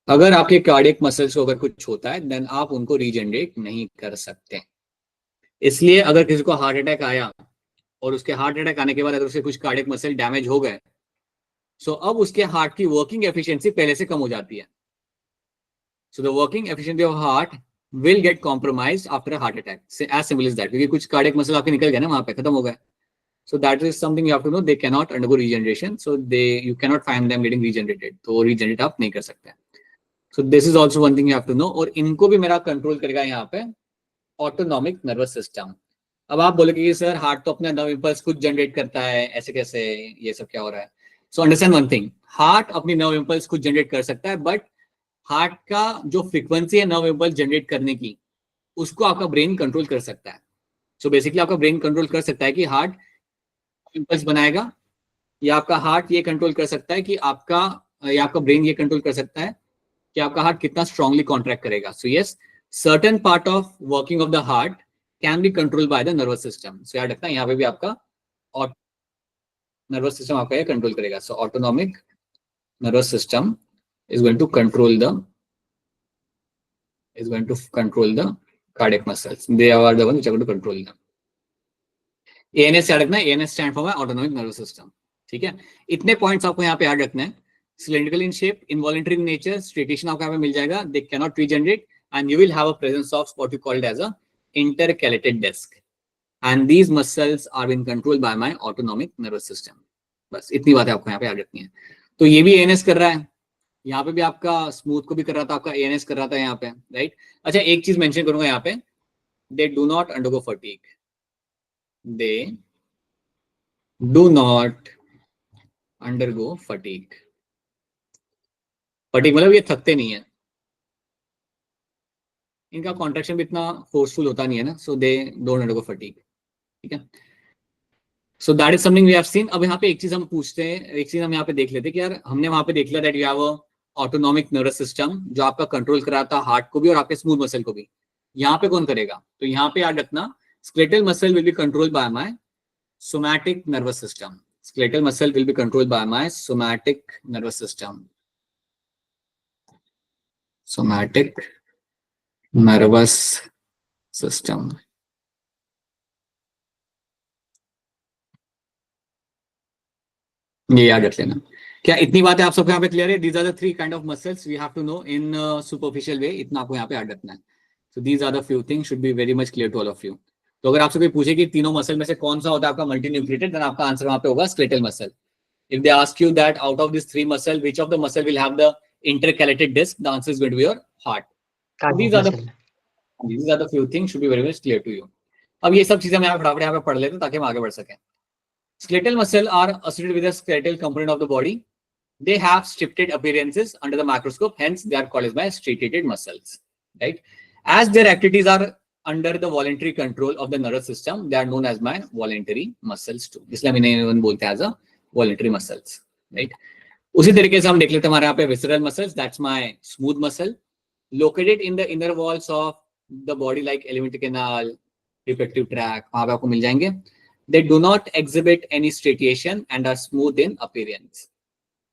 A: अगर आपके कार्डियक मसल्स को अगर कुछ होता है, देन आप उनको रीजनरेट नहीं कर सकते. इसलिए अगर किसी को हार्ट अटैक आया और उसके हार्ट अटैक आने के बाद अगर उसके कुछ कार्डियक मसल डैमेज हो गए, सो अब उसके हार्ट की वर्किंग एफिशिएंसी पहले से कम हो जाती है. So the working efficiency of heart will get compromised after a heart attack. As simple as that. क्योंकि कुछ कार्डियक मसल आपके निकल गए ना, वहां पे खत्म हो गए. So that is something you have to know. They cannot undergo regeneration. So you cannot find them getting regenerated. तो regenerate आप नहीं कर सकते. So this is also one thing you have to know. और इनको भी मेरा कंट्रोल करेगा यहाँ पे ऑटोनॉमिक नर्वस सिस्टम. अब आप बोलोगे कि सर हार्ट तो अपना नर्व इंपल्स खुद जनरेट करता है, ऐसे कैसे, ये सब क्या हो रहा है. So understand one thing, heart अपनी नर्व इंपल्स खुद जनरेट कर सकता है, बट हार्ट का जो फ्रीक्वेंसी है नर्व इंपल्स जनरेट करने की, उसको आपका ब्रेन कंट्रोल कर सकता है. सो बेसिकली आपका ब्रेन कंट्रोल कर सकता है कि हार्ट इंपल्स बनाएगा, या आपका हार्ट ये कंट्रोल कर सकता है कि आपका ब्रेन ये कंट्रोल कर सकता है कि आपका हार्ट कितना स्ट्रांगली कॉन्ट्रैक्ट करेगा. So yes, certain part of working of the heart can be control by the nervous system. So याद रखना यहाँ पे भी आपका नर्वस सिस्टम आपका ये कंट्रोल करेगा. So autonomic nervous system is going to control the is going to control the cardiac muscles. They are the ones which are going to control them. ANS याद रखना है, ANS stand for autonomic nervous system. ठीक है, इतने points आपको यहाँ पे याद रखना है. Cylindrical in shape, involuntary in nature, striation आपको यहाँ पे मिल जाएगा. They cannot regenerate, and you will have a presence of what you called as a intercalated disc. And these muscles are being controlled by my autonomic nervous system. बस इतनी बातें आपको यहाँ पे याद रखनी है. तो ये भी ANS कर रहा है, यहाँ पे भी आपका स्मूथ को भी कर रहा था, आपका ANS कर रहा था यहाँ पे, राइट. अच्छा, एक चीज मेंशन करूंगा यहाँ पे, they do not undergo fatigue. They do not undergo fatigue. Fatigue मतलब ये थकते नहीं है, इनका कॉन्ट्रैक्शन भी इतना फोर्सफुल होता नहीं है ना, so they don't undergo fatigue. ठीक है, so that is something we have seen. अब यहाँ पे एक चीज हम पूछते हैं, एक चीज हम यहाँ पे देख लेते हैं कि यार हमने वहां पे देख लिया that you have a autonomic nervous system जो आपका कंट्रोल कराता है हार्ट को भी और आपके स्मूथ मसल को भी. यहाँ पे कौन करेगा? तो यहाँ पे याद रखना, skeletal muscle will be controlled by my somatic nervous system. Skeletal muscle will be controlled by my somatic nervous system. Somatic nervous system. ये याद रख लेना. क्या इतनी बातें आप सबको यहाँ पे क्लियर है? These are the three kind of muscles we have to know in superficial way. इतना आपको यहाँ पे याद रखना है. So these are the few things should be very much clear to all of you. तो अगर आपसे कोई पूछे कि तीनों मसल में से कौन सा होता है आपका मल्टी न्यूक्लिएटेड, देन आपका आंसर वहां पे होगा skeletal muscle. If they ask you that out of this three muscle which of the muscle will have the intercalated disc, the answer is going to be your heart. These are the few things should be very much clear to you. अब ये सब चीजें हम यहाँ फटाफट यहाँ पे पढ़ लेते हैं ताकि हम आगे बढ़ सकें. Skeletal muscle are associated with the skeletal component of the body. They have striated appearances under the microscope, hence they are called as by striated muscles. Right? As their activities are under the voluntary control of the nervous system, they are known as my voluntary muscles too. इसलिए हम इन्हें बोलते हैं as a voluntary muscles. Right? उसी तरीके से हम देख लेते हैं हमारे यहाँ पे visceral muscles. That's my smooth muscle, located in the inner walls of the body like alimentary canal, reproductive tract. वहां पे आपको मिल जाएंगे. They do not exhibit any striation and are smooth in appearance.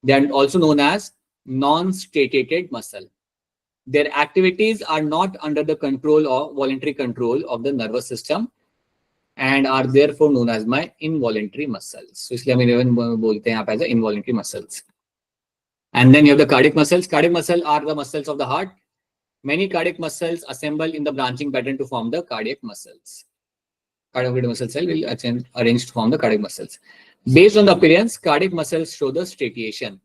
A: They are also known as non-striated muscle. Their activities are not under the control or voluntary control of the nervous system and are therefore known as my involuntary muscles. So इसलिए हम इन्हें बोलते हैं यहाँ पे as involuntary muscles. And then you have the cardiac muscles. Cardiac muscles are the muscles of the heart. Many cardiac muscles assemble in the branching pattern to form the cardiac muscles. Cardiac muscle cell will arrange to form the cardiac muscles. Based on the appearance, cardiac muscles show the striation.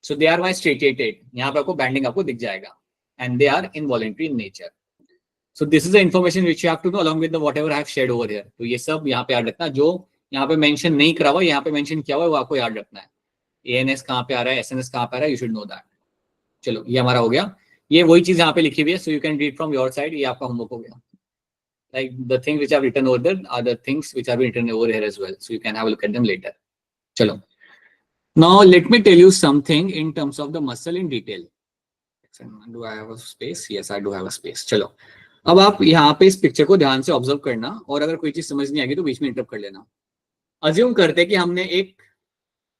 A: So they are why striated. यहाँ पे आपको banding आपको दिख जाएगा. And they are involuntary in nature. So this is the information which you have to know along with the whatever I have shared over here. तो ये सब यहाँ पे याद रखना. जो यहाँ पे mention नहीं करा हुआ, यहाँ पे mention किया हुआ है वो आपको याद रखना है. ANS कहाँ पे आ रहा है, SNS कहाँ पे आ रहा है, you should know that. चलो ये हमारा हो गया. ये वही चीज यहाँ पे लिखी हुई है. So you can read from your side. ये आपका homework हो गया. Like the things which I've written over there are the things which have been written over here as well. So you can have a look at them later. Chalo. Now let me tell you something in terms of the muscle in detail. Do I have a space? Yes, I do have a space. चलो. अब आप यहाँ पे इस picture को ध्यान से observe करना और अगर कोई चीज समझ नहीं आएगी तो बीच में इंटरप्ट कर लेना. अज्यूम करते हैं कि हमने एक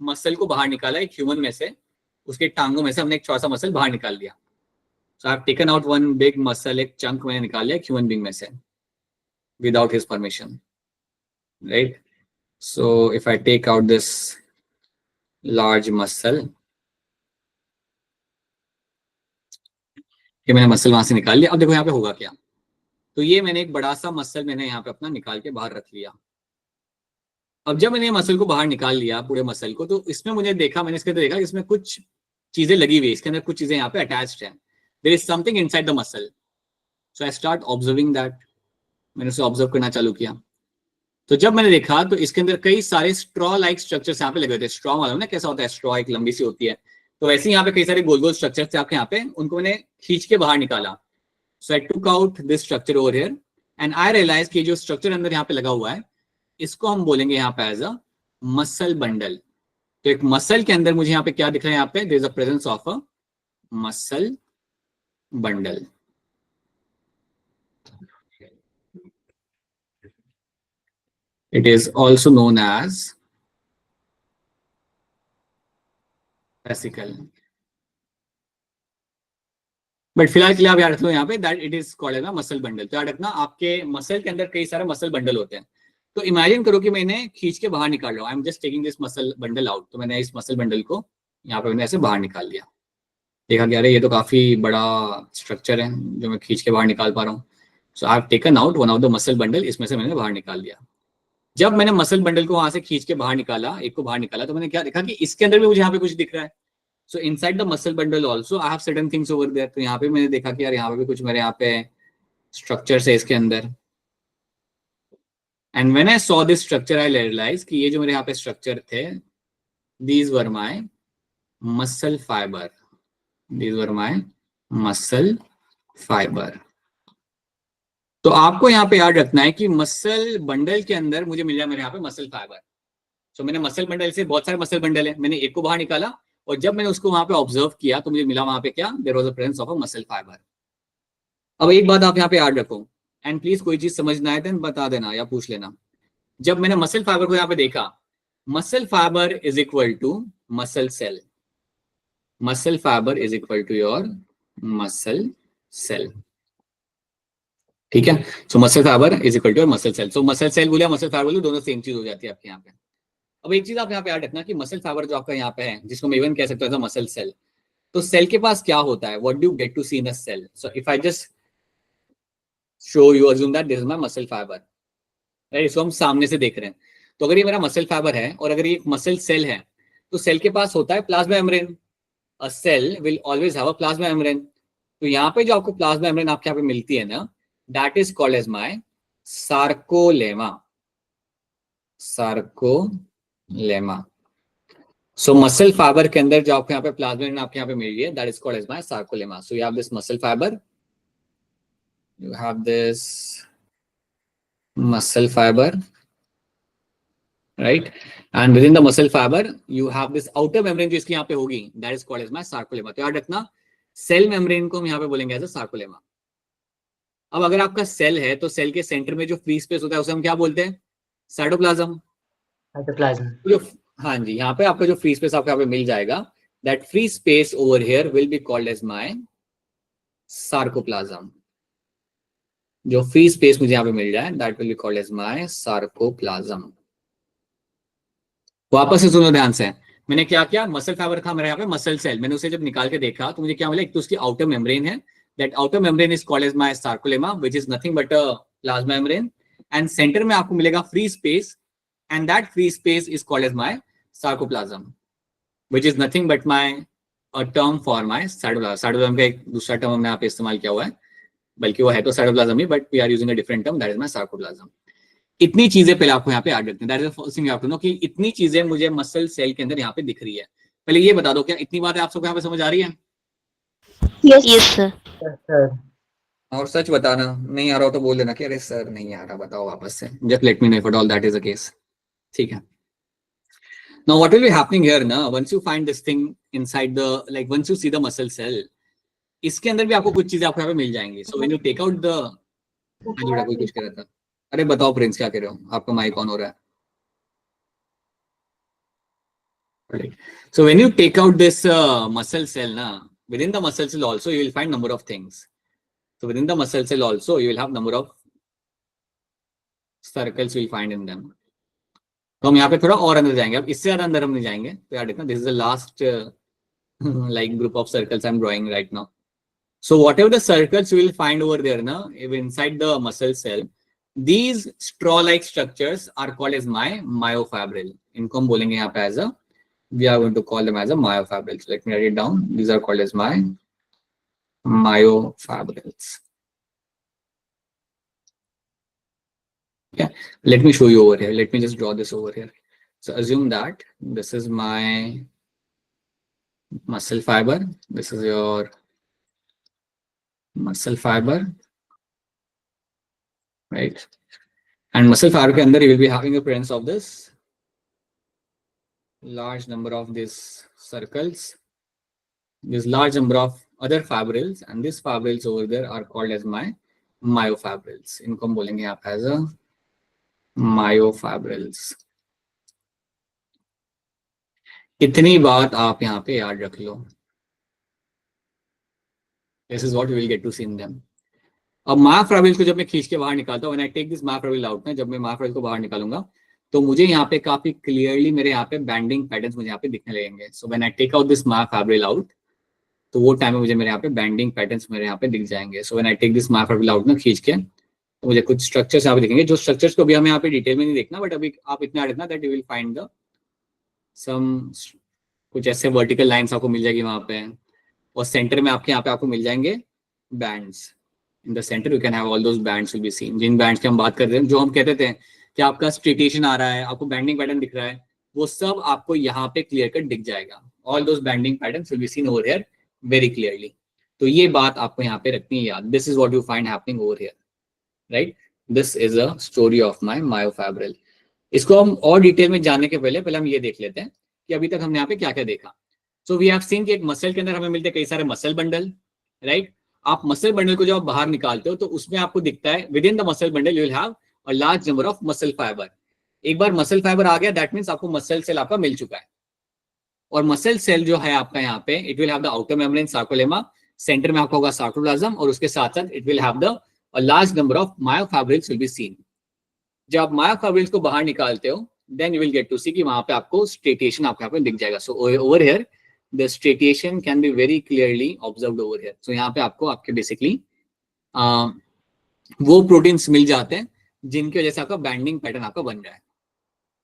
A: मसल को बाहर निकाला एक ह्यूमन में से, उसके टांगों में से हमने एक छोटा सा मसल बाहर निकाल दिया. So I have taken out one big muscle, एक चंक मैंने निकाल लिया ह्यूमन बीइंग में से without his permission, right? So if I take out this large muscle, ये मैंने मसल वहां से निकाल लिया. अब देखो यहाँ पे होगा क्या. तो ये मैंने एक बड़ा सा मसल मैंने यहाँ पे अपना निकाल के बाहर रख लिया. अब जब मैंने मसल को बाहर निकाल लिया पूरे मसल को, तो इसमें मुझे देखा, मैंने इसके अंदर देखा कि इसमें कुछ चीजें लगी हुई है, इसके अंदर कुछ चीजें यहाँ पे अटैच्ड है. There is something inside the muscle. So I start observing that. मैंने उसे ऑब्जर्व करना चालू किया. तो जब मैंने देखा तो इसके अंदर कई सारे स्ट्रॉ लाइक स्ट्रक्चर्स यहाँ पे लगे होते हैं. स्ट्रॉ मालूम ना कैसा होता है, स्ट्रॉ एक लंबी सी होती है. तो वैसे ही यहाँ पे कई सारे गोल गोल स्ट्रक्चर्स थे आपके यहाँ पे, उनको मैंने खींच के बाहर निकाला. So I took out this structure over here and I realise कि जो स्ट्रक्चर अंदर यहाँ पे लगा हुआ है इसको हम बोलेंगे यहाँ पे एज अ मसल बंडल. तो एक मसल के अंदर मुझे यहाँ पे क्या दिख रहा है, यहाँ पे there is a presence of a muscle bundle. It is also known as vesicle. But फिलहाल के लिए आप याद रखो यहाँ पे that it is called as muscle bundle. तो याद रखना आपके मसल के अंदर कई सारे मसल बंडल होते हैं। तो इमेजिन करो कि मैंने खींच के बाहर निकाल रहा हूँ, I am just taking this muscle bundle out. तो मैंने इस मसल बंडल को यहाँ पे मैंने ऐसे बाहर निकाल लिया। देखा कि अरे ये तो काफी बड़ा स्ट्रक्चर है जो मैं खींच के बाहर निकाल पा रहा हूँ। So I have taken out one of the muscle bundle, इसमें से मैंने बाहर निकाल दिया। जब मैंने मसल बंडल को वहां से खींच के बाहर निकाला, एक को बाहर निकाला, तो मैंने क्या देखा कि इसके अंदर भी मुझे यहाँ पे कुछ दिख रहा है। So inside the muscle bundle also I have certain things over there. तो यहाँ पे मैंने देखा कि यार यहाँ पे भी कुछ मेरे यहाँ पे स्ट्रक्चर्स है इसके अंदर। And when I saw this structure I realise कि ये जो मेरे यहाँ पे स्ट्रक्चर थे, these were my muscle fibre, these were my muscle fibre. तो आपको यहाँ पे याद रखना है कि मसल बंडल के अंदर मुझे मिल रहा है मेरे यहाँ पे मसल फाइबर। सो मैंने मसल बंडल से, बहुत सारे मसल बंडल है, मैंने एक को बाहर निकाला और जब मैंने उसको वहां पे ऑब्जर्व किया तो मुझे मिला वहां पे क्या, there was a presence of a muscle fibre. अब एक बात आप यहाँ पे याद रखो, एंड प्लीज कोई चीज समझना है देन बता देना या पूछ लेना। जब मैंने मसल फाइबर को यहाँ पे देखा, muscle fibre is equal to muscle cell, muscle fibre is equal to your muscle cell. ठीक है, so muscle fibre is equal to your muscle cell. So muscle cell बोले मसल फाइबर बोले, दोनों same चीज हो जाती है आपके यहाँ पे। अब एक चीज आप यहाँ पे याद रखना कि मसल फाइबर जो आपका यहाँ पे है, जिसको मैं इवन कह सकता हूँ मसल सेल, तो सेल के पास क्या होता है, what do you get to see in a cell. So if I just show you, assume that this is my muscle fibre, right, इसको हम सामने से देख रहे हैं। तो अगर ये मेरा मसल फाइबर है और अगर ये एक मसल सेल है, तो सेल के पास होता है plasma membrane. A cell will always have a plasma membrane. तो यहाँ पे जो आपको प्लाज्मा मेम्ब्रेन आपके यहाँ पे मिलती है ना, that is called as my sarcolemma, sarcolemma. So muscle fibre के अंदर जो आपको यहाँ पे प्लाज्मा आपके यहाँ पे मिल रही है, that is called as my sarcolemma. So you have this muscle fibre, you have this muscle fiber, right, and within the muscle fiber you have this outer membrane जो इसकी यहाँ पे होगी, that is called as my sarcolemma। तो याद रखना cell membrane को हम यहाँ पे बोलेंगे एज अ सार्कोलेमा। अब अगर आपका सेल है तो सेल के सेंटर में जो फ्री स्पेस होता है उसे हम क्या बोलते हैं, साइटोप्लाज्म।
C: साइटोप्लाज्म।
A: जो, हाँ जी, यहाँ पे आपका जो फ्री स्पेस आपको यहाँ पे मिल जाएगा, that free space over here will be called as my sarcoplasm. जो फ्री स्पेस मुझे यहाँ पे मिल रहा है, that will be called as my sarcoplasm. वापस से सुनो ध्यान से, मैंने क्या किया, मसल फाइबर था मेरे यहाँ पे मसल सेल, मैंने उसे जब निकाल के देखा तो मुझे क्या मिला, एक तो उसकी आउटर मेम्ब्रेन है, that outer membrane is called as my sarcolemma which is nothing but a plasma membrane. And centre में आपको मिलेगा free space, and that free space is called as my sarcoplasm which is nothing but my a term for my cytoplasm. Cytoplasm का एक दूसरा term हमने यहाँ पे इस्तेमाल किया हुआ है, बल्कि वो है तो साइटोप्लाज्म ही, but we are using a different term, that is my sarcoplasm. इतनी चीजें पहले आपको यहाँ पे याद रखनी है, that is the first thing you have to know कि इतनी चीजें मुझे मसल सेल के अंदर यहाँ पे दिख रही है। पहले ये बता दो क्या इतनी बातें आप सबको यहाँ पे समझ आ रही है?
D: Yes sir.
C: सर
A: और सच बताना, नहीं आ रहा हो तो बोल देना कि अरे सर नहीं आ रहा, बताओ वापस से, just let me know if at all that is the case. ठीक है, now what will be happening here ना, once you find this thing inside the, like once you see the muscle cell, इसके अंदर भी आपको कुछ चीजें आपको यहाँ पे मिल जाएंगी। So when you take out the, जोड़ा कोई कुछ कह रहा था, अरे बताओ प्रिंस क्या कह रहे हो, आपका माइक ऑन हो रहा है। So when you take out this muscle cell, na, within the muscle cell also you will find number of things. So within the muscle cell also you will have number of circles you will find in them. तो हम यहाँ पे थोड़ा और अंदर जाएंगे, अब इससे ज्यादा अंदर हम नहीं जाएंगे। तो याद रखना this is the last like group of circles I'm drawing right now. So whatever the circles you will find over there, na, inside the muscle cell, these straw-like structures are called as my myofibril. इनको हम बोलेंगे यहाँ पे as a, we are going to call them as a myofibrils. Let me write it down. These are called as my myofibrils. Okay, let me show you over here. Let me just draw this over here. So assume that this is my muscle fiber. This is your muscle fiber, right? And muscle fiber ke andar you will be having a presence of this large number of these circles, this large number of other fibrils, and these fibrils over there are called as my myofibrils. इनको हम बोलेंगे यहाँ पे as a myofibrils. इतनी बात आप यहाँ पे याद रख लो। This is what you will get to see in them. अब मायोफिब्रिल्स को जब मैं खींच के बाहर निकालता हूँ, when I take this myofibril out ना, जब मैं मायोफिब्रिल को बाहर निकालूंगा तो मुझे यहाँ पे काफी क्लियरली मेरे यहाँ पे बैंडिंग पैटर्न्स मुझे यहाँ पे दिखने लगेंगे. So when I take out this myofibril out, तो वो टाइम में मुझे मेरे यहाँ पे बैंडिंग पैटर्न्स मेरे यहाँ पे दिख जाएंगे. So when I take this myofibril out ना खींच के, तो मुझे कुछ स्ट्रक्चर्स यहाँ पे दिखेंगे, जो स्ट्रक्चर्स को भी हमें यहाँ पे डिटेल में नहीं देखना, बट अभी आप इतना देखना that you will find the some कुछ ऐसे वर्टिकल लाइंस आपको मिल जाएगी वहां पे, और सेंटर में आपके यहाँ पे आपको मिल जाएंगे bands. In the centre you can have all those bands will be seen. जिन बैंड्स की हम बात कर रहे हैं, जो हम कहते थे कि आपका स्ट्रेटेशन आ रहा है, आपको बैंडिंग पैटर्न दिख रहा है, वो सब आपको यहाँ पे क्लियर कट दिख जाएगा. All those banding patterns will be seen over here very clearly. तो ये बात आपको यहाँ पे रखनी है याद. This is what you find happening over here, right. This is a story of my myofibril. इसको हम और डिटेल में जानने के पहले हम ये देख लेते हैं कि अभी तक हमने यहाँ पे क्या क्या देखा. सो वी हैव सीन कि एक मसल के अंदर हमें मिलते हैं कई सारे मसल बंडल, राइट. आप मसल बंडल को जब आप बाहर निकालते हो तो उसमें आपको दिखता है with in the muscle bundle you will have a large number of muscle fibre. एक बार मसल फाइबर आ गया दैट मींस आपको मसल सेल आपका मिल चुका है. और मसल सेल जो है आपका यहाँ पे, it will have the outer membrane sarcolemma, centre में आपका होगा सार्कोप्लाज्म, और उसके साथ साथ it will have the a large number of myofibrils will be seen. जब आप मायोफिब्रिल्स को बाहर निकालते हो then you will get to see कि वहां पे आपको स्ट्रेटेशन आपको यहाँ पे दिख जाएगा. So over here the stratation can be very clearly observed over here. So यहाँ पे आपको आपके बेसिकली वो प्रोटीन्स मिल जाते हैं जिनकी वजह से आपका बैंडिंग पैटर्न आपका बन रहा है,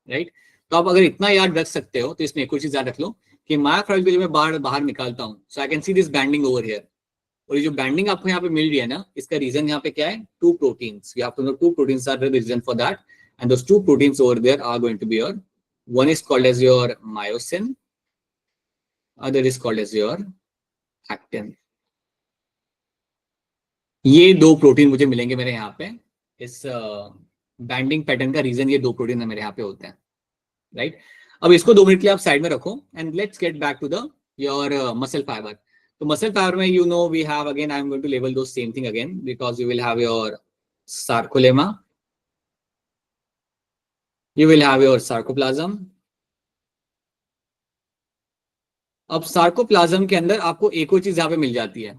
A: राइट. तो आप अगर इतना याद रख सकते हो तो इसमें एक और चीज याद रख लो कि मायोफिब्रिल को जब मैं बाहर निकालता हूँ, so I can see this banding over here. और ये जो बैंडिंग आपको यहाँ पे मिल रही है ना, इसका रीजन यहाँ पे क्या है? Two proteins. You have to know two proteins are the reason for that, and those two proteins over there are going to be your, one is called as your myosin, other is called as your actin. ये दो protein मुझे मिलेंगे मेरे यहाँ पे. इस bending pattern का reason ये दो प्रोटीन मेरे यहाँ पे होते हैं, राइट. अब इसको 2 मिनट के लिए आप साइड में रखो and let's get back to the your muscle fibre. तो मसल फाइबर में you know we have again, I am going to label दो same thing again because you will have your sarcolemma, you will have your sarcoplasm. अब sarcoplasm के अंदर आपको एक और चीज यहाँ पे मिल जाती है.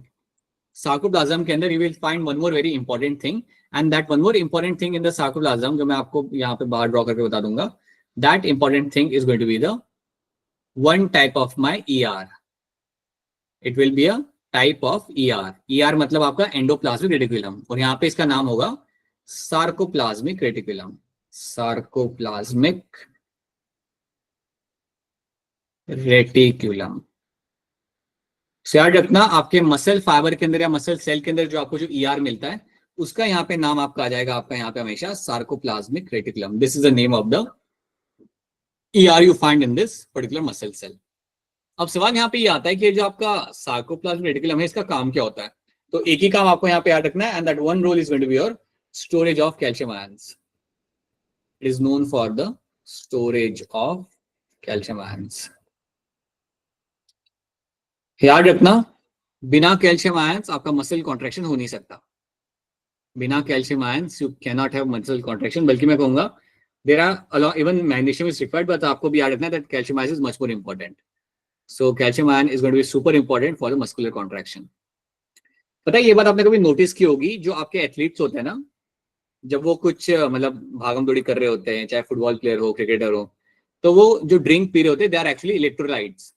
A: सार्कोप्लाज्म के अंदर you will find one more very important thing, and that one more important thing in the sarcoplasm जो मैं आपको यहाँ पे बाहर ड्रॉ करके बता दूंगा, that important thing is going to be the one type of my ER. It will be a type of ER. ER मतलब आपका एंडोप्लाज्मिक रेटिकुलम, और यहाँ पे इसका नाम होगा सार्कोप्लाज्मिक रेटिकुलम. Sarcoplasmic reticulum. याद रखना आपके मसल फाइबर के अंदर या मसल सेल के अंदर जो आपको जो ER मिलता है उसका यहाँ पे नाम आपका आ जाएगा आपका यहाँ पे हमेशा sarcoplasmic reticulum. This is the name of the ER you find in this particular muscle cell. अब सवाल यहाँ पे ये आता है कि जो आपका सार्कोप्लाज्मिक रेटिकुलम है इसका काम क्या होता है. तो एक ही काम आपको यहाँ पे याद रखना है, and that one role is going to be your storage of calcium ions. It is known for the storage of calcium ions. याद रखना बिना कैल्शियम आयंस आपका मसल कॉन्ट्रैक्शन हो नहीं सकता. बिना calcium ions you can not have muscle contraction. बल्कि मैं कहूंगा there are even magnesium is required, but आपको भी याद रखना that calcium ion is much more important. So calcium ion is going to be super important for the muscular contraction. पता है ये बात आपने कभी नोटिस की होगी, जो आपके एथलीट्स होते हैं ना, जब वो कुछ मतलब भागम दौड़ी कर रहे होते हैं, चाहे फुटबॉल प्लेयर हो क्रिकेटर हो, तो वो जो ड्रिंक पी रहे होते हैं दे आर एक्चुअली इलेक्ट्रोलाइट्स.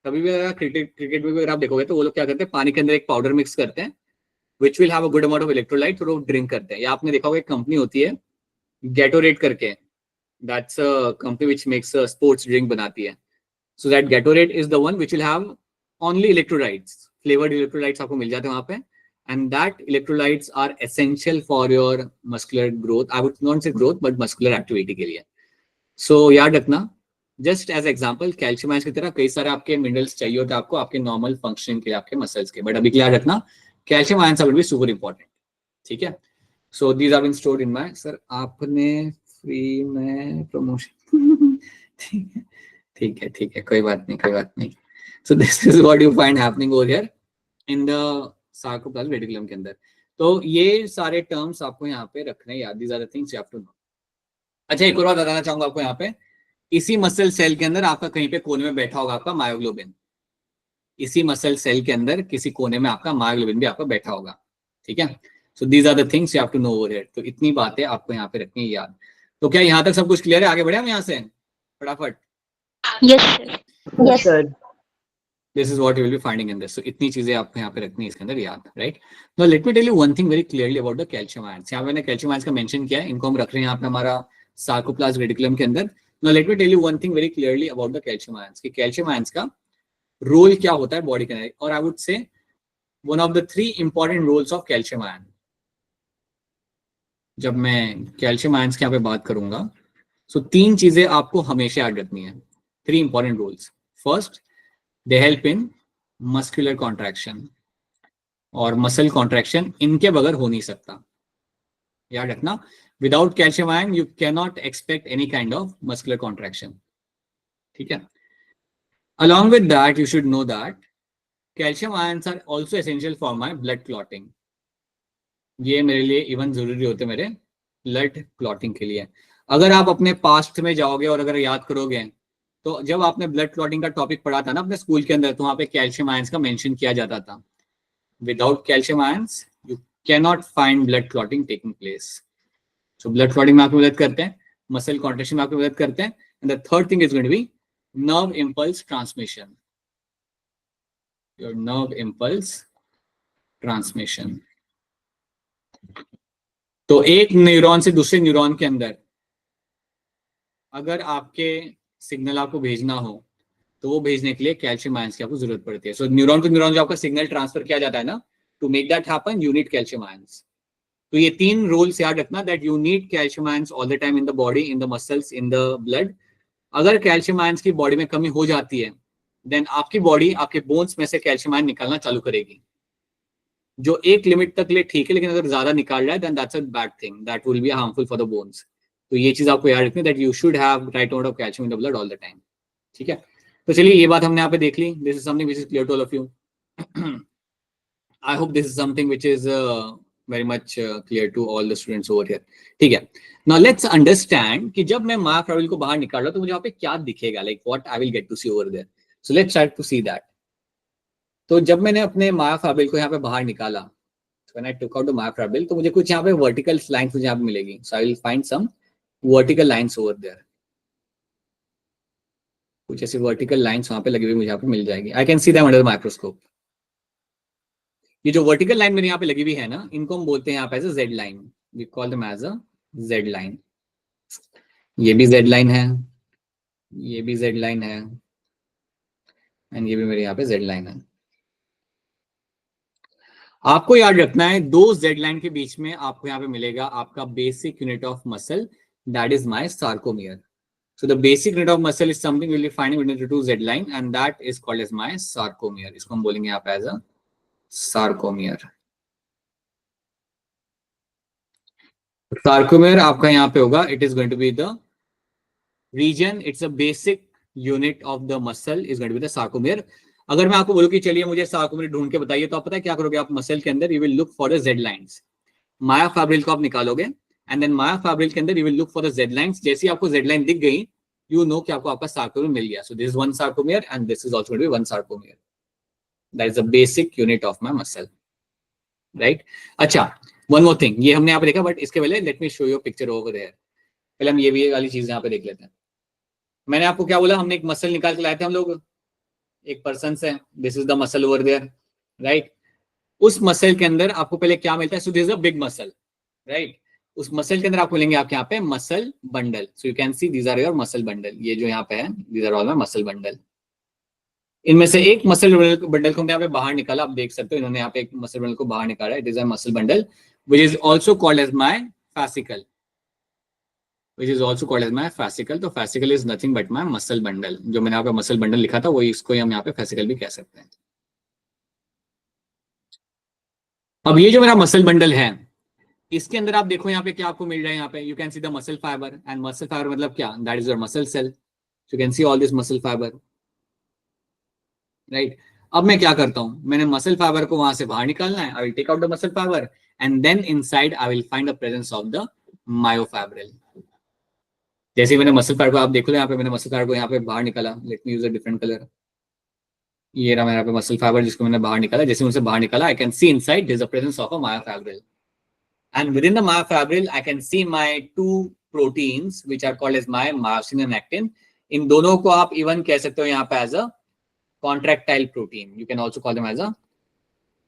A: कभी भी अगर क्रिकेट में अगर आप देखोगे तो वो लोग क्या करते हैं, पानी के अंदर एक पाउडर मिक्स करते हैं विच will have a good amount of electrolyte, और वो ड्रिंक करते हैं. या आपने देखा होगा एक कंपनी होती है गैटोरेट करके, that's a company which makes a sports drink बनाती है. So that Gatorade is the one which will have only electrolytes, flavoured electrolytes आपको मिल जाते हैं वहां पे, and that electrolytes are essential for your muscular growth. I would not say growth but muscular activity के लिए. सो याद रखना just as example calcium ions की तरह कई सारे आपके मिनरल्स चाहिए होते हैं आपको आपके नॉर्मल फंक्शनिंग के लिए आपके मसल्स के, बट अभी के लिए याद रखना calcium ions will be super important. ठीक है. So these are been stored in my, sir आपने फ्री में प्रमोशन ठीक है कोई बात नहीं. So this is what you find happening over here in the sarcoplasmic reticulum के अंदर. तो ये सारे टर्म्स आपको यहाँ पे रखने याद. These are the things you have to know. अच्छा एक और बात बताना चाहूंगा आपको यहाँ पे, इसी मसल सेल के अंदर आपका कहीं पे कोने में बैठा होगा आपका मायोग्लोबिन. इसी मसल सेल के अंदर किसी कोने में आपका मायोग्लोबिन भी आपका बैठा होगा, ठीक है। So these are the things you have to know over here. तो इतनी बातें आपको यहाँ पे रखनी है याद। तो क्या यहाँ तक सब कुछ क्लियर है? आगे बढ़े हम यहाँ से फटाफट।
D: Yes, sir.
C: Yes, sir.
A: This is what you will be finding in this. So इतनी चीजें आपको यहाँ पे रखनी है इसके अंदर याद, right. Now let me tell you one thing very clearly about the calcium ions. यहाँ मैंने कैल्शियम आयंस का मेंशन किया है, इनको हम रख रहे हैं यहाँ पे हमारा सार्कोप्लाज्म रेटिकुलम के अंदर। Now let me tell you one thing very clearly about the calcium ions कि कैल्शियम आयंस का रोल क्या होता है बॉडी के अंदर। और I would say one of the 3 important roles of calcium ion. जब मैं कैल्शियम आयंस की यहाँ पे बात करूंगा, सो 3 चीजें आपको हमेशा याद रखनी है, 3 important roles. First, they help in muscular contraction, और मसल कॉन्ट्रैक्शन इनके बगैर हो नहीं सकता, याद रखना। Without calcium ion you can not expect any kind of muscular contraction, ठीक है। Along with that, you should know that calcium ions are also essential for my blood clotting. ये मेरे लिए इवन जरूरी होते मेरे ब्लड क्लॉटिंग के लिए। अगर आप अपने पास्ट में जाओगे और अगर याद करोगे, तो जब आपने ब्लड क्लॉटिंग का टॉपिक पढ़ा था ना अपने स्कूल के अंदर, तो वहां पे कैल्शियम आयंस का मेंशन किया जाता था। Without calcium ions you can not find blood clotting taking place. So blood clotting में आपकी मदद करते हैं, मसल कॉन्ट्रैक्शन में आपकी मदद करते हैं, and the third thing is going to be nerve impulse transmission, your nerve impulse transmission। तो एक न्यूरॉन से दूसरे न्यूरॉन के अंदर अगर आपके सिग्नल आपको भेजना हो, तो वो भेजने के लिए कैल्शियम आयंस की आपको जरूरत पड़ती है। सो न्यूरॉन टू न्यूरॉन जो आपका सिग्नल ट्रांसफर किया जाता है ना, to make that happen you need calcium ions. तो ये 3 रूल्स याद रखना, that you need calcium ions all the time in the body, in the muscles, in the blood. अगर कैल्शियम आयंस की बॉडी में कमी हो जाती है, देन आपकी बॉडी आपके बोन्स में से कैल्शियम आयन निकालना चालू करेगी, जो एक लिमिट तक लिए ठीक है, लेकिन अगर ज्यादा निकाल रहा है then that's a bad thing, that will be harmful for the bones. तो ये चीज आपको याद रखनी, that you should have right amount of calcium in the blood all the time, ठीक है। तो चलिए ये बात हमने यहाँ पे देख ली। This is something which is clear to all of you. I hope this is something which is very much clear to all the students over here, ठीक है। Now let's understand कि जब मैं मायोफाइब्रिल को बाहर निकाल रहा हूं तो मुझे यहाँ पे क्या दिखेगा, like what I will get to see over there. So let's try to see that. तो जब मैंने अपने मायोफाइब्रिल को यहाँ पे बाहर निकाला, when I took out the myofibril, तो मुझे कुछ यहाँ पे वर्टिकल लाइंस मुझे यहाँ पे मिलेगी। So I will find some vertical lines over there. कुछ ऐसी वर्टिकल लाइंस वहां पे लगी हुई मुझे यहाँ पे मिल जाएगी। आई can see them under the microscope. ये जो वर्टिकल लाइन मेरे यहाँ पे लगी हुई है ना, इनको हम बोलते हैं यहाँ पे as a Z line. We call them as a Z line. ये भी जेड लाइन है, ये भी जेड लाइन है, एंड ये भी मेरे यहाँ पे जेड लाइन है। आपको याद रखना है, 2 जेड लाइन के बीच में आपको यहाँ पे मिलेगा आपका basic unit of muscle, that is my sarcomere. So the basic unit of muscle is something will be finding between the 2 Z line, and that is called as my sarcomere. इसको हम बोलेंगे यहाँ पे एज अ sarcomere. Sarcomere आपका यहाँ पे होगा, it is going to be the reason, it's a basic unit of the muscle is going to be the sarcomere. अगर मैं आपको बोलूं कि चलिए मुझे सार्कोमियर ढूंढ के बताइए, तो आप पता है क्या करोगे, आप मसल के अंदर you will look for the Z lines. Myofibril को आप निकालोगे, एंड देन मायोफाइब्रिल के अंदर you will look for the Z lines. जैसे आपको जेड लाइन दिख गई, यू नो कि आपको आपका सार्कोमियर मिल गया। So this is one sarcomere and this is also going to be one sarcomere. That is the basic unit of my muscle, right. अच्छा, वन मोर थिंग, ये हमने यहाँ पे देखा, बट इसके पहले let me show you picture over there. पहले हम ये वाली चीज यहाँ पे देख लेते हैं। मैंने आपको क्या बोला, हमने एक मसल निकाल के लाए थे हम लोग एक पर्सन से। This is the muscle over there, right. उस मसल के अंदर आपको पहले क्या मिलता है, so this is a big muscle, right. उस मसल के अंदर आपको लेंगे आपके यहाँ पे muscle bundle. So you can see these are your muscle bundle. ये जो यहाँ पे है, these are all my muscle bundle. इनमें से एक मसल बंडल को हमने यहाँ पे बाहर निकाला। आप देख सकते हो इन्होंने यहाँ पे एक मसल बंडल को बाहर निकाला। It is a muscle bundle which is also called as my fascicle, which is also called as my fascicle। तो fascicle is nothing but my muscle bundle। जो मैंने यहाँ पे muscle bundle लिखा था, वही इसको हम यहाँ पे fascicle भी कह सकते हैं। अब ये जो मेरा muscle bundle है, इसके अंदर आप देखो यहाँ पे क्या आपको मिल रहा है। यहाँ पे you can see the muscle fiber, and muscle fiber मतलब क्या, that is your muscle cell। So you can see all this muscle fiber, right। अब मैं क्या करता हूँ, मैंने muscle fiber को वहां से बाहर निकालना है। I will take out the muscle fiber and then inside I will find the presence of the myofibril। जैसे मैंने मसल फाइबर को आप देखो, यहाँ पे मैंने मसल फाइबर को यहाँ पे बाहर निकाला। Let me use a different colour. ये रहा मेरा पे मसल फाइबर जिसको मैंने बाहर निकाला. जैसे उनसे बाहर निकाला, I can see inside there is a presence of a myofibril. And within the myofibril, I can see my two proteins, which are called as my myosin and actin. इन दोनों को आप even कह सकते हो यहाँ पे as a contractile protein. You can also call them as a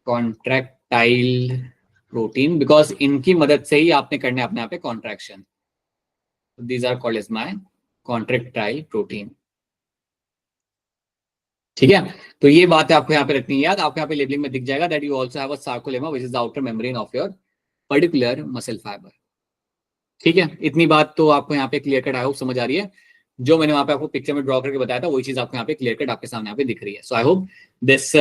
A: contractile protein because इनकी मदद से ही आपने करने अपने यहाँ पे contraction. These are called as my contractile protein. ठीक है, तो ये बात है आपको यहाँ पे रखनी है याद. आपको यहाँ पे लेबलिंग में दिख जाएगा that you also have a sarcolemma, which is the outer membrane of your particular muscle fibre. ठीक है, इतनी बात तो आपको यहाँ पे क्लियर कट आई होप समझ आ रही है. जो मैंने वहां पे आपको पिक्चर में ड्रॉ करके बताया था वही चीज आपको यहाँ पे क्लियर कट आपके सामने यहाँ पे दिख रही है. So I hope this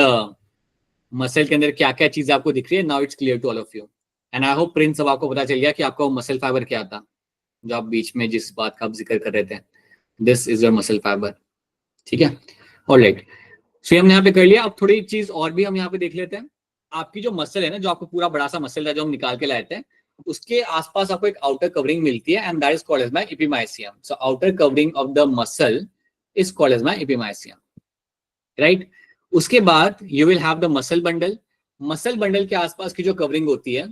A: muscle के अंदर क्या क्या चीज आपको दिख रही है. Now it's clear to all of you and I hope प्रिंस अब आपको पता चल गया कि आपका मसल फाइबर क्या था जो आप बीच में जिस बात का आप जिक्र कर रहे थे. This is your muscle fibre. ठीक है, ऑलराइट. सो हमने यहाँ पे कर लिया. अब थोड़ी चीज और भी हम यहाँ पे देख लेते हैं. आपकी जो मसल है ना, जो आपको पूरा बड़ा सा मसल है जो हम निकाल के लाए थे, उसके आसपास आपको एक आउटर कवरिंग मिलती है and that is called as my epimysium. So outer covering of the muscle is called as my epimysium, right. उसके बाद you will have the muscle bundle. Muscle bundle के आसपास की जो कवरिंग होती है,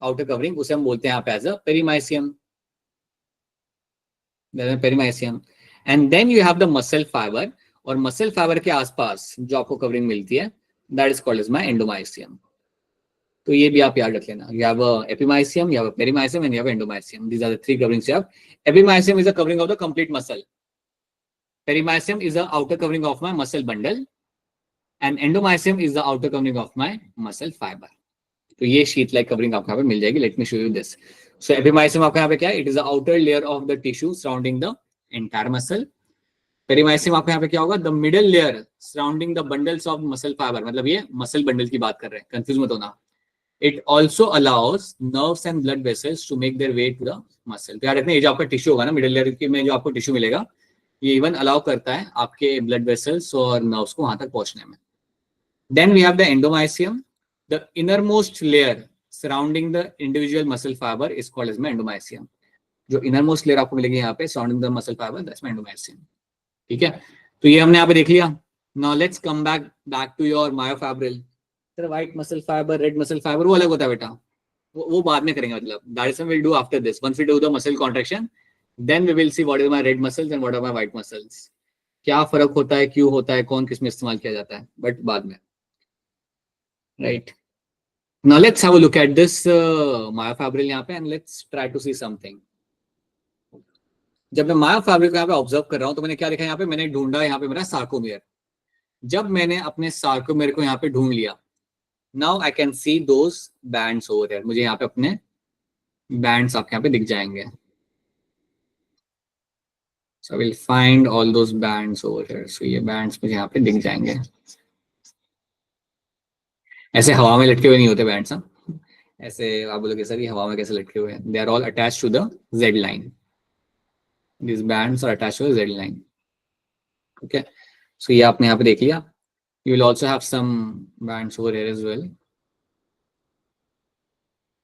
A: आउटर कवरिंग, उसे हम बोलते हैं यहाँ पे as a perimysium. Perimysium. And then you have the muscle fibre. और मसल फाइबर के आसपास जो आपको कवरिंग मिलती है that is called as my endomysium. तो ये भी आप याद रख लेना. You have a epimysium, you have a perimysium, and you have endomysium. These are the three coverings you have. Epimysium is the covering of the complete muscle. Perimysium is the outer covering of my muscle bundle, and endomysium is the outer covering of my muscle fiber. तो ये sheet like covering आपको यहाँ पे मिल जाएगी. Let me show you this. So epimysium आपको यहाँ पे क्या है? It is the outer layer of the tissue surrounding the entire muscle. Perimysium आपको यहाँ पे क्या होगा? The middle layer surrounding the bundles of muscle fiber. मतलब ये muscle bundle की बात कर रहे हैं. Confuse मत होना. It also allows nerves and blood vessels to make their way to the muscle. तो याद रखना, ये जो आपका टिश्यू होगा ना मिडिल लेयर के में जो आपको टिश्यू मिलेगा, ये इवन अलाउ करता है आपके ब्लड वेसल्स और नर्व्स को वहां तक पहुंचने में. Then we have the endomysium. The innermost layer surrounding the individual muscle fiber is called as endomysium. जो innermost layer आपको मिलेगी यहाँ पे surrounding the muscle fiber, that's endomysium. ठीक है, तो ये हमने यहाँ पे देख लिया. Now let's come back to your myofibril. White muscle fibre, red muscle fibre वो अलग होता है बेटा, वो बाद में करेंगे. मतलब that is will do after this. Once we do the muscle contraction then we will see what is my red muscles and what are my white muscles. क्या फर्क होता है, क्यों होता है, कौन किस में इस्तेमाल किया जाता है, बट बाद में, right. Now let's have a look at this myofibril यहाँ पे and let's try to see something. जब मैं मायोफाइब्रिल को यहाँ पे ऑब्जर्व कर रहा हूँ तो मैंने क्या देखा यहाँ पे, मैंने ढूंढा यहाँ पे मेरा सार्कोमेयर. जब मैंने अपने सार्कोमेयर को यहाँ पे ढूंढ लिया, now I can see those bands over there. मुझे यहाँ पे अपने bands आपके यहाँ पे दिख जाएंगे. So I will find all those bands over here. So ये bands मुझे यहाँ पे दिख जाएंगे. ऐसे हवा में लटके हुए नहीं होते bands, हाँ. ऐसे आप बोलोगे सर ये हवा में कैसे लटके हुए हैं? They are all attached to the Z line. These bands are attached to the Z line. Okay. So ये आपने यहाँ पे देख लिया. You will also have some bands over here as well.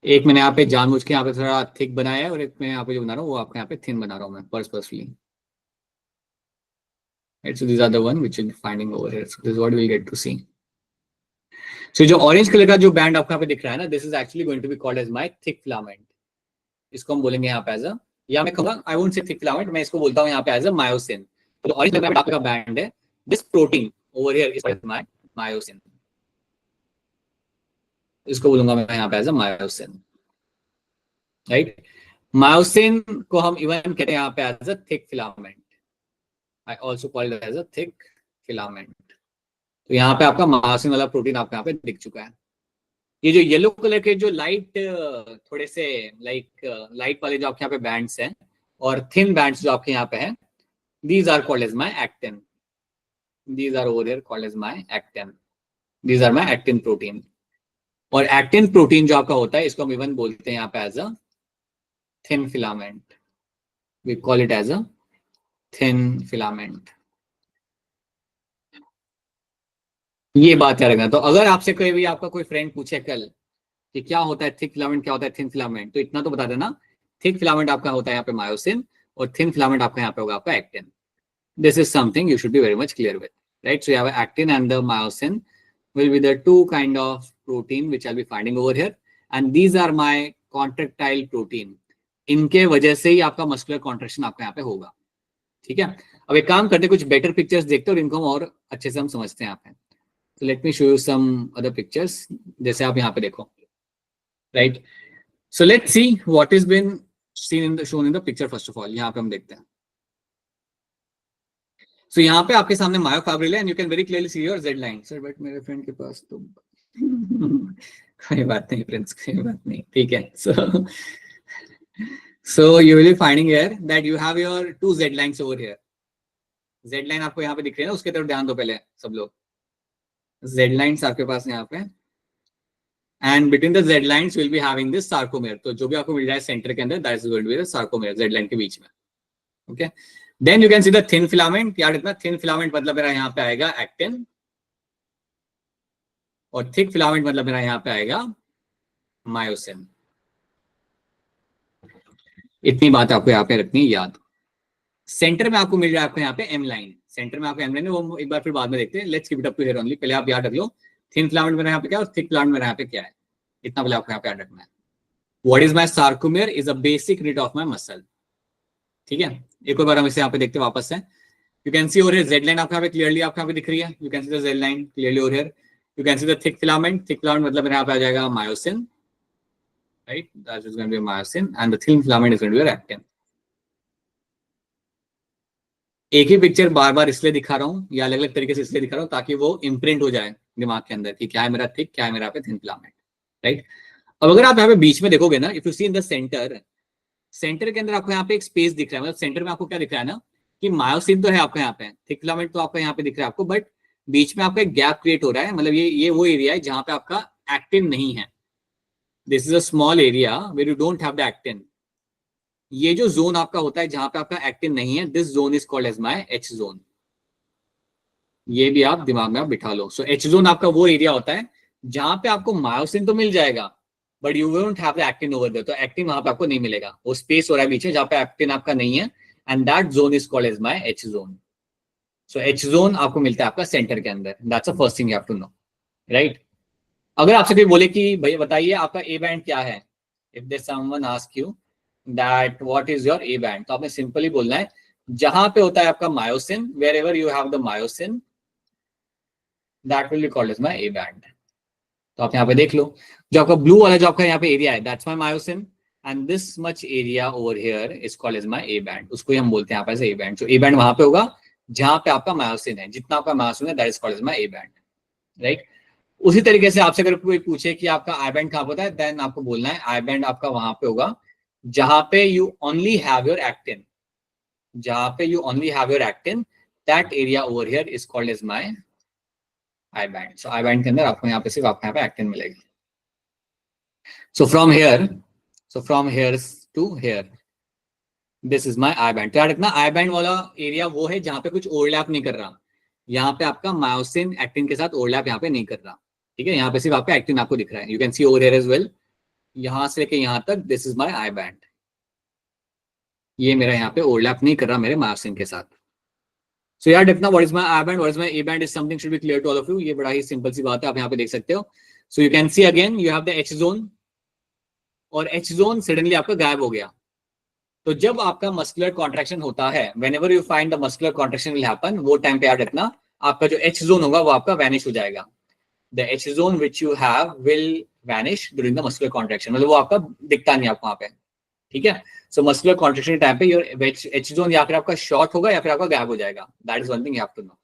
A: एक मैंने यहाँ पे जानबूझ के यहाँ पे थोड़ा थिक बनाया है और एक मैं यहाँ पे जो बना रहा हूँ वो आपके यहाँ पे थिन बना रहा हूँ मैं purposely. So these are the one which you'll be finding over here. So this is what we'll get to see. So जो ऑरेंज कलर का जो बैंड आपको यहाँ पे दिख रहा है ना, this is actually going to be called as my thick filament. इसको हम बोलेंगे यहाँ पे as a, या मैं कहूँगा I won't say thick filament, मैं इसको बोलता हूँ यहाँ पे as a myosin. तो ऑरेंज कलर का बैंड है, this protein over here is my myosin. इसको बोलूंगा मैं यहाँ पे as a myosin, right. Myosin को हम इवन कहते हैं यहाँ पे as a thick filament. I also called as a thick filament. तो यहाँ पे आपका मायोसिन वाला प्रोटीन आपको यहाँ पे दिख चुका है. ये जो येलो कलर के जो लाइट थोड़े से लाइट वाले जो आपके यहाँ पे बैंड्स हैं और थिन बैंड्स जो आपके यहाँ पे हैं, these are called as my actin. These are over here called as my actin. These are my actin protein. और एक्टिन प्रोटीन जो आपका होता है इसको हम इवन बोलते हैं यहाँ पे as a thin filament. We call it as a thin filament. ये बात याद रखना. तो अगर आपसे कोई भी आपका कोई फ्रेंड पूछे कल कि क्या होता है थिक फिलामेंट, क्या होता है थिन फिलामेंट, तो इतना तो बता देना, थिक फिलामेंट आपका होता है यहाँ पे मायोसिन और थिन फिलामेंट आपका यहाँ पे होगा आपका actin. This is something you should be very much clear with. right? So you have actin and the myosin will be the two kind of protein which I'll be finding over here, and these are my contractile protein. इनके वजह से ही आपका muscular contraction आपका यहाँ पे होगा, ठीक है। अब एक काम करते, कुछ बेटर पिक्चर्स देखते हैं और इनको हम और अच्छे से हम समझते हैं यहाँ पे। So let me show you some other pictures, जैसे आप यहाँ पे देखो, right? So let's see what has been shown in the picture first of all. यहाँ पे हम देखते हैं। So यहाँ पे आपके सामने मायोफाइब्रिल है and you can very clearly see your Z line. Sir, but मेरे फ्रेंड के पास तो कोई बात नहीं फ्रेंड्स, कोई बात नहीं, ठीक है। So you will be finding here that you have your two Z lines over here. Z line आपको यहाँ पे दिख रही है ना, उसके तरफ ध्यान दो पहले सब लोग। Z lines आपके पास यहाँ पे, and between the Z lines will be having this sarcomere. तो जो भी आपको मिल जाए सेंटर के अंदर, that is going to be the sarcomere, Z line के बीच में, okay? Then you can see the thin filament. यार इतना thin filament मतलब मेरा यहाँ पे आएगा actin, और thick filament मतलब मेरा यहाँ पे आएगा myosin। इतनी बात आपको यहाँ पे रखनी है याद। सेंटर में आपको मिल रहा है आपको यहाँ पे M लाइन, सेंटर में आपको M लाइन है, वो एक बार फिर बाद में देखते हैं। Let's keep it up to here only. पहले आप याद रख लो थिन फिलामेंट मेरा यहाँ पे क्या है और थिक फिलामेंट मेरा यहाँ पे क्या है, इतना पहले आपको यहाँ पे याद रखना है। What is my sarcomere is a basic unit of my muscle, ठीक है। एक और बार हम इसे यहाँ पे देखते हैं वापस से। You can see over here Z line आपको यहाँ पे क्लियरली आपको यहाँ पे दिख रही है, you can see the Z line clearly over here. You can see the thick filament, thick filament मतलब मेरे यहाँ पे आ जाएगा myosin, right, that is going to be myosin, and the thin filament is going to be actin. एक ही picture बार बार इसलिए दिखा रहा हूँ या अलग अलग तरीके से इसलिए दिखा रहा हूँ ताकि वो इम्प्रिंट हो जाए दिमाग के अंदर कि क्या है मेरा थिक, क्या है मेरा पे थिन फिलामेंट, राइट। अब अगर आप यहाँ पे बीच में देखोगे ना, if you see in the centre, centre के अंदर आपको यहाँ पे एक स्पेस दिख रहा है, मतलब सेंटर में आपको क्या दिख रहा है ना कि मायोसिन तो है आपका यहाँ पे, थिक फिलामेंट तो आपका यहाँ पे दिख रहा है आपको, बट बीच में आपका एक गैप क्रिएट हो रहा है, मतलब ये वो एरिया है जहां पे आपका एक्टिन नहीं है। This is a small area where you don't have the actin. ये जो जोन आपका होता है जहां पे आपका एक्टिन नहीं है, this zone is called as my H zone. ये भी आप दिमाग में आप बिठा लो। सो एच जोन आपका वो एरिया होता है जहां पे आपको मायोसिन तो मिल जाएगा but you won't have the actin over there. तो एक्टिन वहां पे आपको नहीं मिलेगा, वो स्पेस हो रहा है बीच में जहां पे एक्टिन आपका नहीं है, and that zone is called as my H zone. So H zone आपको मिलता है आपका सेंटर के अंदर, that's the first thing you have to know, right. अगर आपसे कोई बोले कि भैया बताइए आपका ए बैंड क्या है, if there someone ask you that what is your A band, तो आपने सिंपली बोलना है जहां पे होता है आपका myosin, where ever you have the myosin that will be called as my A band. तो आप यहाँ पे देख लो, जो आपका ब्लू वाला जो आपका यहाँ पे एरिया है, that's my myosin, and this much area over here is called as my A band. उसको ही हम बोलते हैं यहाँ पे ए बैंड। जो ए बैंड वहां पे होगा जहां पे आपका मायोसिन है, जितना आपका मायोसिन है that is called as my A band, right. उसी तरीके से आपसे अगर कोई पूछे कि आपका आई बैंड कहाँ होता है, देन आपको बोलना है आई बैंड आपका वहां पे होगा जहां पे you only have your actin, जहां पे you only have your actin, that area over here is called as my I band. So I band के अंदर आपको यहाँ पे सिर्फ आपको यहाँ पे एक्टिन मिलेगी। So from here to here this is my I band. याद रखना आई बैंड वाला एरिया वो है जहां पे कुछ ओवरलैप नहीं कर रहा, यहाँ पे आपका मायोसिन एक्टिन के साथ ओवरलैप यहाँ पे नहीं कर रहा, ठीक है। यहाँ पे सिर्फ आपका एक्टिन आपको दिख रहा है, you can see over here as well, यहां से लेके यहां तक this is my I band. ये मेरा यहाँ पे ओवरलैप नहीं कर रहा मेरे मायोसिन के साथ। सो याद रखना what is my I band, what is my A band is something should be clear to all of you. ये बड़ा ही सिंपल सी बात है, आप यहाँ पे देख सकते हो। सो you can see again you have the H zone, और एच जोन सडनली आपका गायब हो गया। तो जब आपका मस्कुलर कॉन्ट्रैक्शन होता है, whenever you find the muscular contraction will happen, वो टाइम पे याद रखना आपका जो एच जोन होगा वो आपका वैनिश हो जाएगा। The H zone which you have will vanish during the muscular contraction, मतलब वो आपका दिखता नहीं आपको वहां पे, ठीक है। सो मस्कुलर कॉन्ट्रैक्शन के टाइम पे योर एच जोन या फिर आपका शॉर्ट होगा या फिर आपका गायब हो जाएगा, that is one thing you have to know,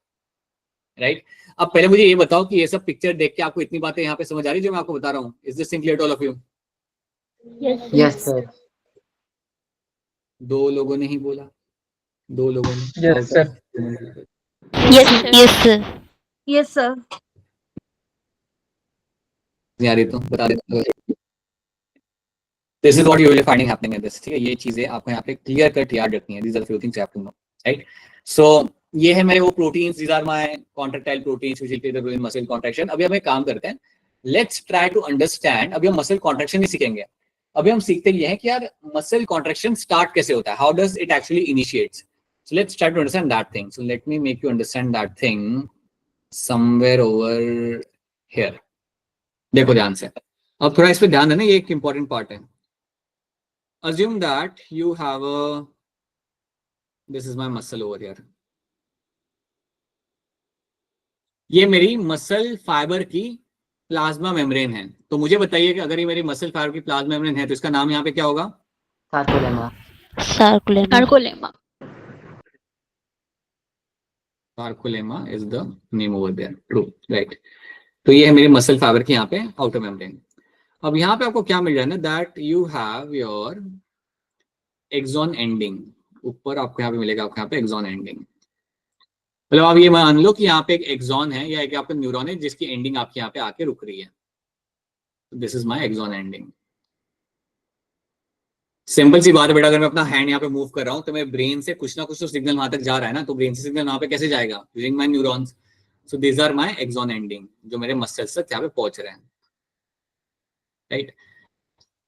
A: right. अब पहले मुझे ये बताओ कि ये सब पिक्चर देख के आपको इतनी बातें यहाँ पे समझ आ रही है जो मैं आपको बता रहा हूँ? Is this clear to all of you?
C: Yes, sir.
A: दो लोगों ने ही बोला, दो लोगों ने।
C: Yes, sir.
D: Yes, yes, sir.
B: Yes, sir.
A: नहीं आ रही तो बता देता। This is what you will be finding happening in this, ठीक है। ये चीजें आपको यहाँ पे क्लियर कट याद रखनी है। These are the few things you have to know, right? So ये है मेरे वो proteins, these are my contractile proteins which will play the role in muscle contraction। अभी हम एक काम करते हैं, let's try to understand। अभी हम मसल कॉन्ट्रैक्शन नहीं सीखेंगे, अभी हम सीखते ये हैं कि यार मसल कॉन्ट्रैक्शन स्टार्ट कैसे होता है, how does it actually initiates? So let's try to understand that thing. So let me make you understand that thing somewhere over here. देखो ध्यान से, अब थोड़ा इस पे ध्यान देना, ये एक इंपॉर्टेंट पार्ट है। Assume that you have a, this is my muscle over here. ये मेरी मसल फाइबर की प्लाज्मा मेम्ब्रेन है। तो मुझे बताइए कि अगर ये मेरी मसल फाइबर की प्लाज्मा मेम्ब्रेन है तो इसका नाम यहाँ पे क्या होगा?
C: Sarcolemma.
D: Sarcolemma.
B: Sarcolemma.
A: Sarcolemma is the name over there. True, right. तो ये है मेरी मसल फाइबर की यहाँ पे आउटर मेम्ब्रेन। अब यहाँ पे आपको क्या मिल रहा है ना, that you have your axon ending. ऊपर आपको यहाँ पे मिलेगा, आपको यहाँ पे एक्सॉन एंडिंग। मतलब आप ये मान लो कि यहाँ पे एक एक्सॉन है या एक आपका न्यूरॉन है जिसकी एंडिंग आपके यहाँ पे आके रुक रही है। This is my axon ending. Simple सी बात है बेटा, अगर मैं अपना हैंड यहाँ पे मूव कर रहा हूँ तो मेरे ब्रेन से कुछ ना कुछ तो सिग्नल वहां तक जा रहा है ना, तो ब्रेन से सिग्नल वहां पे कैसे जाएगा? Using my neurons. So these are my axon ending, जो मेरे मसल्स तक यहाँ पे पहुंच रहे हैं, right?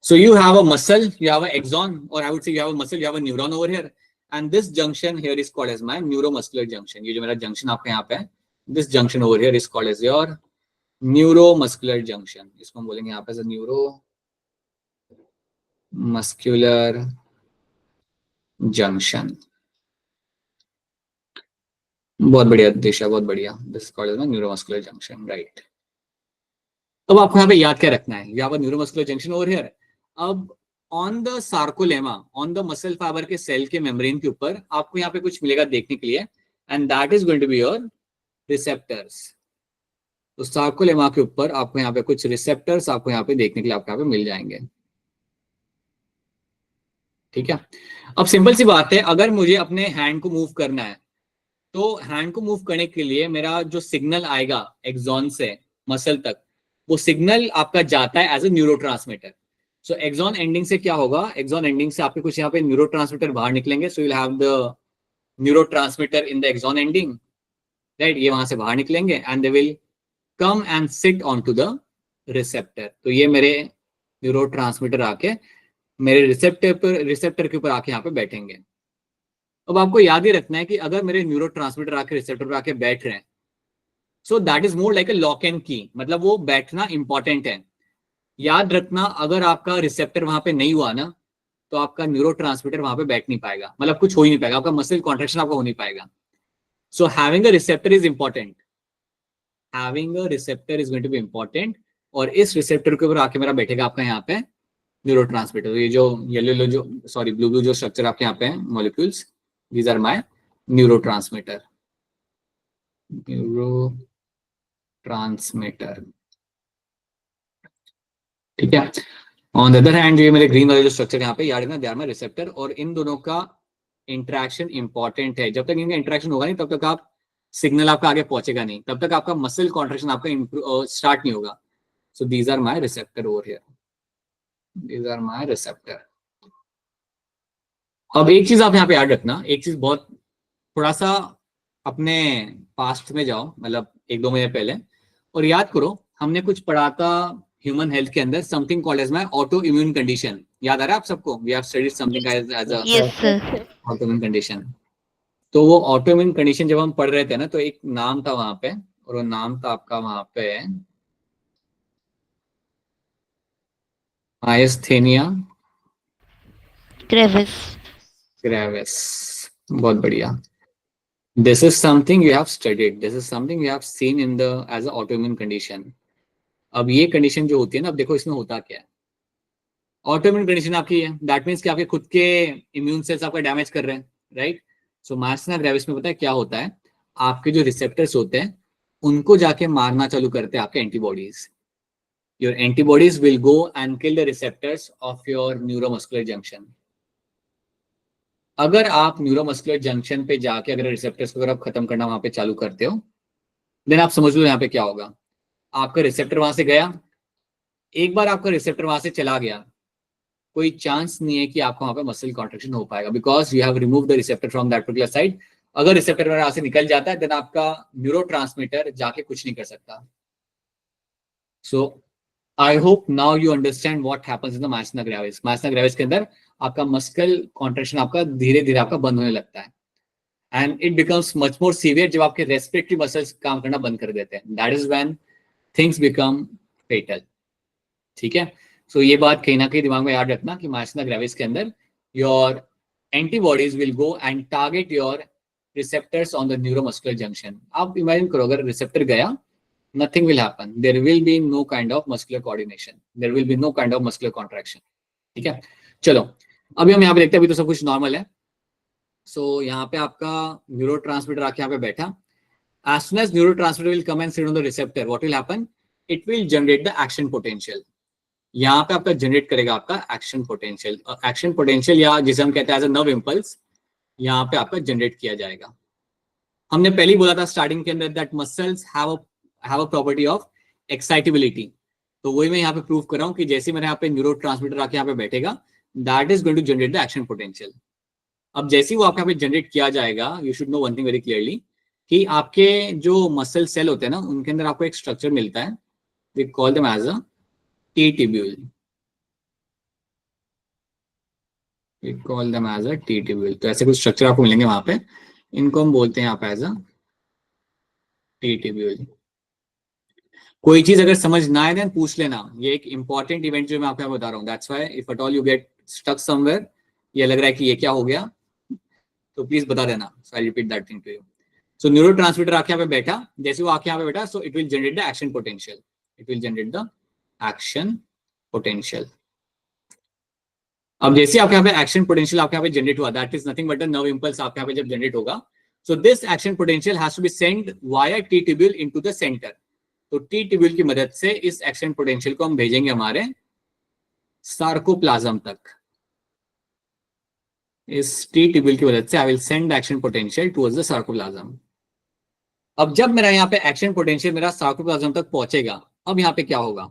A: So you have a muscle, you have an axon, or I would say you have a muscle, you have a neuron over here, and this junction here is called as my neuromuscular junction. ये जो मेरा junction आपके यहाँ पे है, this junction over here is called as your neuromuscular junction. इसको हम बोलेंगे यहाँ पे as a neuromuscular junction. बहुत बढ़िया दिशा, बहुत बढ़िया। This is called as my neuromuscular junction, right? अब आपको यहाँ पे याद क्या रखना है? You have a neuromuscular junction over here. अब on the sarcolemma, on the muscle fibre के सेल के मेम्ब्रेन के ऊपर आपको यहाँ पे कुछ मिलेगा देखने के लिए, and that is going to be your receptors. तो सार्कोलेमा के ऊपर आपको यहाँ पे कुछ रिसेप्टर्स आपको यहाँ पे देखने के लिए आपको यहाँ पे मिल जाएंगे, ठीक है? अब सिंपल सी बात है, अगर मुझे अपने हैंड को मूव करना है तो हैंड को मूव करने के लिए मेरा जो सिग्नल आएगा एक्सॉन से मसल तक, वो सिग्नल आपका जाता है as a neurotransmitter. So axon ending से क्या होगा? एक्सॉन एंडिंग से आपके कुछ यहाँ पे न्यूरोट्रांसमीटर बाहर निकलेंगे। So you will have the neurotransmitter in the axon ending, right? ये वहां से बाहर निकलेंगे and they will come and sit on to the receptor. तो ये मेरे न्यूरोट्रांसमीटर आके मेरे रिसेप्टर के ऊपर आके यहाँ पे बैठेंगे। अब आपको याद ही रखना है कि अगर मेरे न्यूरोट्रांसमीटर आके रिसेप्टर पर आके बैठ रहे हैं, सो that is more like a lock and की, मतलब वो बैठना इंपॉर्टेंट है। याद रखना, अगर आपका रिसेप्टर वहां पे नहीं हुआ ना तो आपका न्यूरोट्रांसमीटर वहां पे बैठ नहीं पाएगा, मतलब कुछ हो ही नहीं पाएगा, आपका मसल कॉन्ट्रैक्शन आपका हो नहीं पाएगा। So having a receptor is important, having a receptor is going to be important. और इस रिसेप्टर के ऊपर आके मेरा बैठेगा आपका यहाँ पे न्यूरोट्रांसमीटर। ये जो येलो जो सॉरी ब्लू जो स्ट्रक्चर आपके यहाँ पे है molecules, these are my neurotransmitter. Neurotransmitter, ठीक है? ऑन द अदर हैंड ये मेरे ग्रीन वाले जो स्ट्रक्चर यहाँ पे याद है ना, दे आर माय रिसेप्टर। और इन दोनों का इंटरेक्शन इंपॉर्टेंट है। जब तक इनका इंटरेक्शन होगा नहीं तब तक आप सिग्नल आपका आगे पहुंचेगा नहीं, तब तक आपका मसल कॉन्ट्रैक्शन आपका स्टार्ट नहीं होगा। So these are my receptor over here, these are my receptor. अब एक चीज आप यहाँ पे याद रखना, एक चीज बहुत, थोड़ा सा अपने पास्ट में जाओ, मतलब 1-2 महीने पहले, और याद करो हमने कुछ पढ़ा था ह्यूमन हेल्थ के अंदर, something called as my autoimmune condition. याद आ रहा है आप सबको? We have studied something as a
D: Yes, sir.
A: Autoimmune condition. तो वो ऑटो इम्यून कंडीशन जब हम पढ़ रहे थे ना, तो एक नाम था वहां पे, और वो नाम था आपका वहां पे मायस्थेनिया
D: Gravis.
A: ग्रेविस। बहुत बढ़िया। This is something you have studied. This is something you have seen in the as an autoimmune condition. अब ये कंडीशन जो होती है ना, अब देखो इसमें होता क्या है। ऑटोइम्यून कंडीशन आपकी है, दैट मीन्स कि आपके खुद के इम्यून सेल्स आपका डैमेज कर रहे हैं, राइट? सो मायस्थेनिया ग्रेविस में पता है क्या होता है? आपके जो रिसेप्टर्स होते हैं उनको जाके मारना चालू करते हैं आपके antibodies. Your antibodies will go and kill the receptors of your neuromuscular junction. अगर आप न्यूरोमस्कुलर जंक्शन पे जाके अगर रिसेप्टर्स को अगर आप खत्म करना वहां पे चालू करते हो, देन आप समझ लो यहाँ पे क्या होगा। आपका रिसेप्टर वहां से गया, एक बार आपका रिसेप्टर वहां से चला गया, कोई चांस नहीं है कि आपको वहां पे मसल कॉन्ट्रैक्शन हो पाएगा, because you have remove the receptor from that particular side. अगर रिसेप्टर वहां से निकल जाता है, देन आपका न्यूरोट्रांसमीटर जाके कुछ नहीं कर सकता। So I hope now you understand what happens in the myasthenia gravis. Myasthenia gravis के अंदर आपका मस्कुलर कॉन्ट्रैक्शन आपका धीरे धीरे आपका बंद होने लगता है, and it becomes much more severe जब आपके रेस्पिरेटरी मसल्स काम करना बंद कर देते हैं. That is when things become fatal. ठीक है. सो ये बात कहीं ना कहीं दिमाग में याद रखना कि मायस्थेनिया ग्रेविस के अंदर your antibodies will go and target your receptors on the neuromuscular junction. आप इमेजिन करो अगर रिसेप्टर गया, nothing will happen. There will be no kind of muscular coordination. There will be no kind of muscular contraction. ठीक है. चलो अभी हम यहाँ पे देखते हैं, अभी तो सब कुछ नॉर्मल है. सो यहाँ पे आपका न्यूरोट्रांसमीटर आके यहाँ पे बैठा. As soon as neurotransmitter will come and sit on the receptor, what will happen? It will generate the action potential. यहाँ पे आपका जनरेट करेगा आपका एक्शन पोटेंशियल. एक्शन पोटेंशियल या जिसे हम कहते हैं एज अ नर्व इम्पल्स, यहाँ पे आपका जनरेट किया जाएगा. हमने पहले ही बोला था स्टार्टिंग के अंदर that muscles have a property of excitability. तो वही मैं यहाँ पे प्रूव कर रहा हूँ कि जैसे मेरे यहाँ पे न्यूरोट्रांसमीटर आके यहाँ पे बैठेगा, that is going to generate the action potential. अब जैसे ही वो आपके यहाँ पे जनरेट किया जाएगा, you should know one thing very clearly कि आपके जो मसल सेल होते हैं ना, उनके अंदर आपको एक स्ट्रक्चर मिलता है. We call them as a T-tubule. We call them as a T-tubule. तो ऐसे कुछ स्ट्रक्चर आपको मिलेंगे वहां पे, इनको हम बोलते हैं यहाँ पे एज अ T-tubule. कोई चीज अगर समझ ना आए देन पूछ लेना. ये एक इंपॉर्टेंट इवेंट जो मैं आपको बता रहा हूँ. That's why if at all you get stuck somewhere, ये लग रहा है कि ये क्या हो गया, तो प्लीज बता देना. So I repeat that thing to you. So neurotransmitter आके यहाँ पे बैठा, जैसे वो आके यहाँ पे बैठा, so it will generate the action potential. It will generate the action potential. अब जैसे आपके यहाँ पे एक्शन पोटेंशियल आपके यहाँ पे जनरेट हुआ, that is nothing but a nerve impulse आपके यहाँ पे जब जनरेट होगा, so this action potential has to be send via T tubule into the centre. तो टी ट्यूब्यूल की मदद से इस एक्शन पोटेंशियल को हम भेजेंगे हमारे सार्कोप्लाज्म तक. इस टी ट्यूब्यूल की मदद से I will send action potential towards the sarcoplasm. अब जब मेरा यहाँ पे एक्शन पोटेंशियल मेरा सार्कोप्लाज्म तक पहुंचेगा, अब यहाँ पे क्या होगा,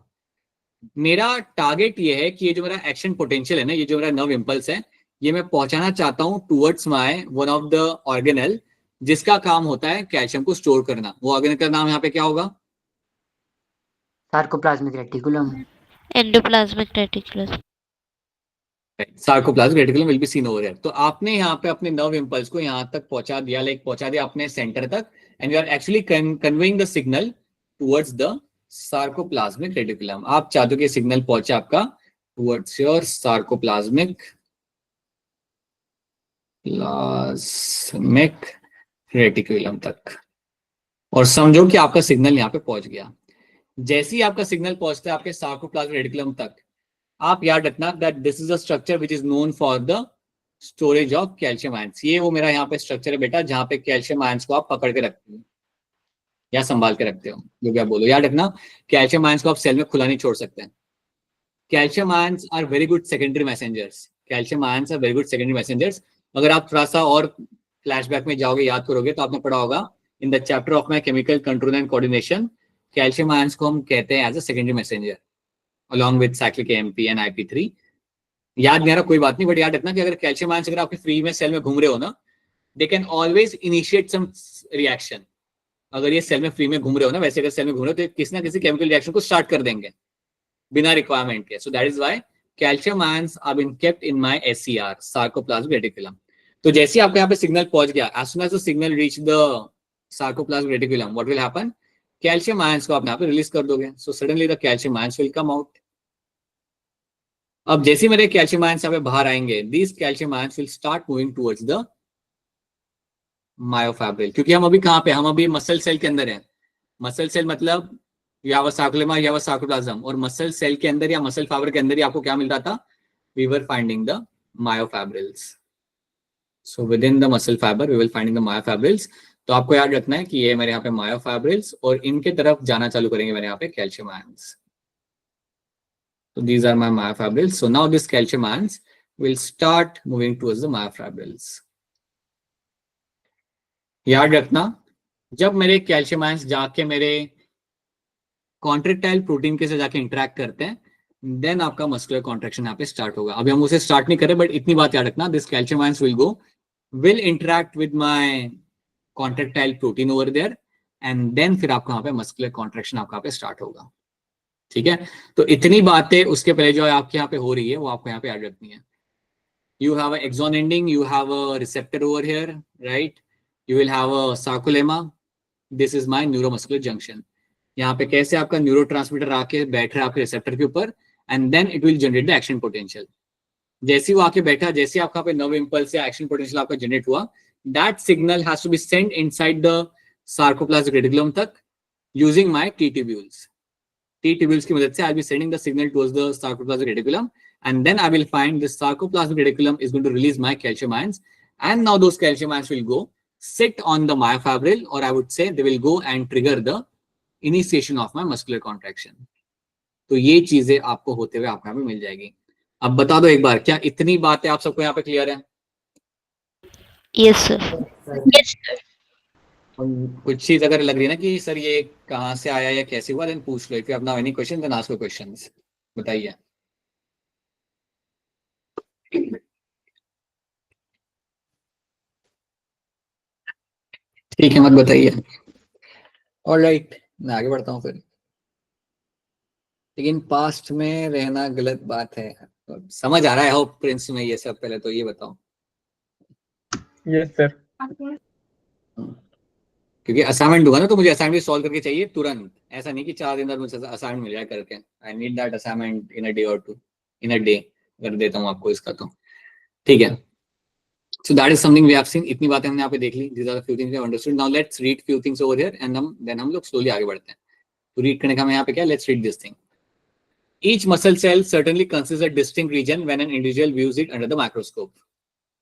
A: मेरा टारगेट ये है कि ये जो मेरा एक्शन पोटेंशियल है ना, ये जो मेरा नर्व इंपल्स है, ये मैं पहुंचाना चाहता हूं towards my one of the organelle जिसका काम होता है कैल्शियम को स्टोर करना. वो ऑर्गेनल का नाम यहाँ पे क्या होगा?
C: Sarcoplasmic reticulum.
D: Endoplasmic reticulus.
A: Sarcoplasmic reticulum will be seen over here. तो आपने यहाँ पे अपने नर्व इंपल्स को यहाँ तक पहुंचा दिया, लाइक पहुंचा दिया अपने सेंटर तक, and you are actually conveying the signal towards the sarcoplasmic reticulum. आप चाहते हो कि सिग्नल पहुंचे आपका टुवर्ड्स योर सार्कोप्लाज्मिक रेटिकुलम तक, और समझो कि आपका सिग्नल यहाँ पे पहुंच गया. जैसे ही आपका सिग्नल पहुंचता है आपके सार्कोप्लाज्मिक रेटिकुलम तक, आप याद रखना that this is a structure which is known for the storage of calcium ions. ये वो मेरा यहाँ पे स्ट्रक्चर है बेटा, जहां पे कैल्शियम आयंस को आप पकड़ के रखते हो या संभाल के रखते हो, जो क्या बोलो. याद रखना कैल्शियम आयंस को आप सेल में खुला नहीं छोड़ सकते हैं. Calcium ions are very good secondary messengers. Calcium ions are very good secondary messengers. अगर आप थोड़ा सा और फ्लैशबैक में जाओगे, याद करोगे, तो आपने पढ़ा होगा in the chapter of my chemical control and coordination, calcium ions को हम कहते हैं as a secondary messenger along with cyclic AMP and IP3. याद नहीं आ रहा कोई बात नहीं, बट याद रखना कि अगर कैल्शियम आयंस अगर आपके फ्री में सेल में घूम रहे हो ना, they can always initiate some reaction. अगर ये सेल में फ्री में घूम रहे हो ना, वैसे अगर सेल में घूम रहे हो तो किसी ना किसी केमिकल रिएक्शन को स्टार्ट कर देंगे बिना रिक्वायरमेंट के. So that is why calcium ions are been kept in my SCR, sarcoplasmic reticulum. तो जैसे आपको यहाँ पे सिग्नल पहुंच गया, as soon as the signal reach the sarcoplasmic reticulum, what will happen? Calcium ions को आप यहाँ पे रिलीज कर दोगे. So suddenly the calcium ions will come out. अब जैसे मेरे कैल्शियम आयंस यहाँ पे बाहर आएंगे, these calcium ions will start moving towards the myofibril. क्योंकि हम अभी कहाँ पे, हम अभी मसल सेल के अंदर है. मसल सेल मतलब या वो सार्कोलेमा या वो सार्कोप्लाज्म, और मसल सेल के अंदर या मसल फाइबर के अंदर ही आपको क्या मिल रहा था? We were finding the myofibrils. So within the muscle fiber we will finding the myofibrils. तो आपको याद रखना है कि ये मेरे यहाँ पे myofibrils, और इनके तरफ जाना चालू करेंगे मेरे यहाँ पे calcium ions. So these are my myofibrils. So now this calcium ions will start moving towards the myofibrils. याद रखना जब मेरे calcium ions जाके मेरे कॉन्ट्रेक्टाइल प्रोटीन के साथ जाके इंटरेक्ट करते हैं, देन आपका मस्कुलर कॉन्ट्रैक्शन यहाँ पे स्टार्ट होगा. अभी हम उसे स्टार्ट नहीं कर रहे, बट इतनी बात याद रखना, this calcium ions will interact with my contractile protein over there, and then फिर आपको यहाँ पे मस्कुलर कॉन्ट्रैक्शन आपका यहाँ पे स्टार्ट होगा. ठीक है, तो इतनी बातें उसके पहले जो आपके यहाँ पे हो रही है वो आपको यहाँ पे याद रखनी है. You have an axon ending, you have a receptor over here, right? You will have a sarcolemma. This is my neuromuscular junction. यहाँ पे कैसे आपका न्यूरोट्रांसमीटर आके बैठ रहा है आपके रिसेप्टर के ऊपर, and then it will generate the action potential. जैसे वो आके बैठा, जैसे आपका पे नर्व इंपल्स या एक्शन पोटेंशियल आपका जनरेट हुआ, that signal has to be sent inside the sarcoplasmic reticulum तक using my T tubules. T tubules की मदद से I will be sending the signal towards the sarcoplasmic reticulum, and then I will find the sarcoplasmic reticulum is going to release my calcium ions, and now those calcium ions will go sit on the myofibril, or I would say they will go and trigger the initiation of my muscular contraction. तो ये चीजें आपको होते हुए आपको यहाँ पे मिल जाएगी. अब बता दो एक बार, क्या इतनी बातें आप सबको यहाँ पे क्लियर है?
D: Yes, sir.
C: Yes, sir.
A: कुछ चीज अगर लग रही है ना कि सर ये कहाँ से आया या कैसे हुआ, देन पूछ लो. If you have now any question then ask your questions. बताइए. ठीक है, मत बताइए. ऑलराइट, मैं आगे बढ़ता हूँ फिर. लेकिन पास्ट में रहना गलत बात है. समझ आ रहा है होप प्रिंस में ये सब? पहले तो ये बताओ.
E: Yes sir.
A: क्योंकि असाइनमेंट दूंगा ना, तो मुझे असाइनमेंट सॉल्व करके चाहिए तुरंत. ऐसा नहीं कि 4 दिन बाद मुझे असाइनमेंट मिल जाए करके. I need that assignment in a day और टू. इन अ डे कर देता हूँ आपको इसका. तो ठीक है. So that is something we have seen. इतनी बातें हमने यहाँ पे देख ली. These are the few things we have understood. Now let's read few things over here and then हम लोग slowly आगे बढ़ते हैं. तो read करने का मैं यहाँ पे क्या? Let's read this thing. Each muscle cell certainly consists a distinct region when an individual views it under the microscope.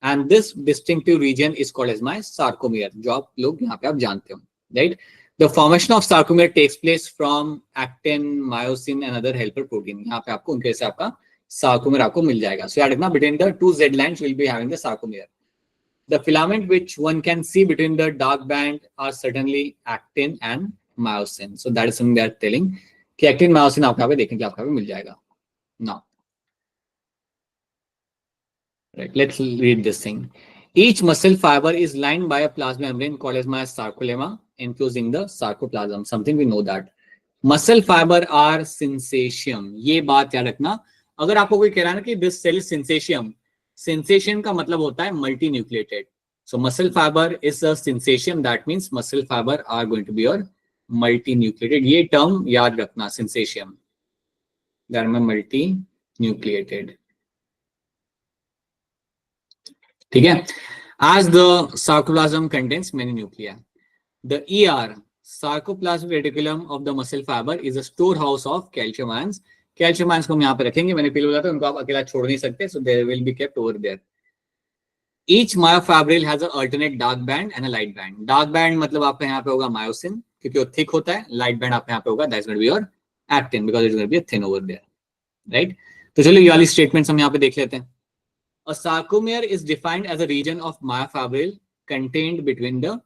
A: And this distinctive region is called as my sarcomere. जो आप लोग यहाँ पे आप जानते हो, right? The formation of sarcomere takes place from actin, myosin and other helper protein. यहाँ पे आपको उनके से आपका sarcomere आपको मिल जाएगा. So याद रखना, between the two Z lines will be having the sarcomere. The filament which one can see between the dark band are certainly actin and myosin. So that is something they are telling कि actin myosin आपको यहाँ पे देखने के आपको यहाँ पे मिल जाएगा. Now, right, let's read this thing. Each muscle fiber is lined by a plasma membrane called as my sarcolemma, enclosing the sarcoplasm. Something we know that. Muscle fiber are syncytium. ये बात याद रखना. अगर आपको कोई कह रहा है ना कि this cell is syncytium, सिंसेशन का मतलब होता है multi nucleated. So muscle fibre is a syncytium, that means muscle fibre are going to be your multi nucleated. ये टर्म याद रखना, syncytium, that means multi nucleated. ठीक है. As the sarcoplasm contains many nuclei, the ER sarcoplasmic reticulum of the muscle fibre is a store house of calcium ions. Calcium ions को हम यहाँ पे रखेंगे. मैंने पहले बोला था उनको आप अकेला छोड़ नहीं सकते. So there will be kept over there. Each myofibril has a alternate dark band and a light band. Dark band मतलब आपका यहाँ पे होगा मायोसिन, क्योंकि वो थिक होता है. लाइट बैंड आपके यहाँ पे होगा, that's going to be your actin, because it's going to be thin over there, right. तो चलो ये वाली स्टेटमेंट्स हम यहाँ पे देख लेते हैं. A sarcomere is defined as a region of myofibril contained between the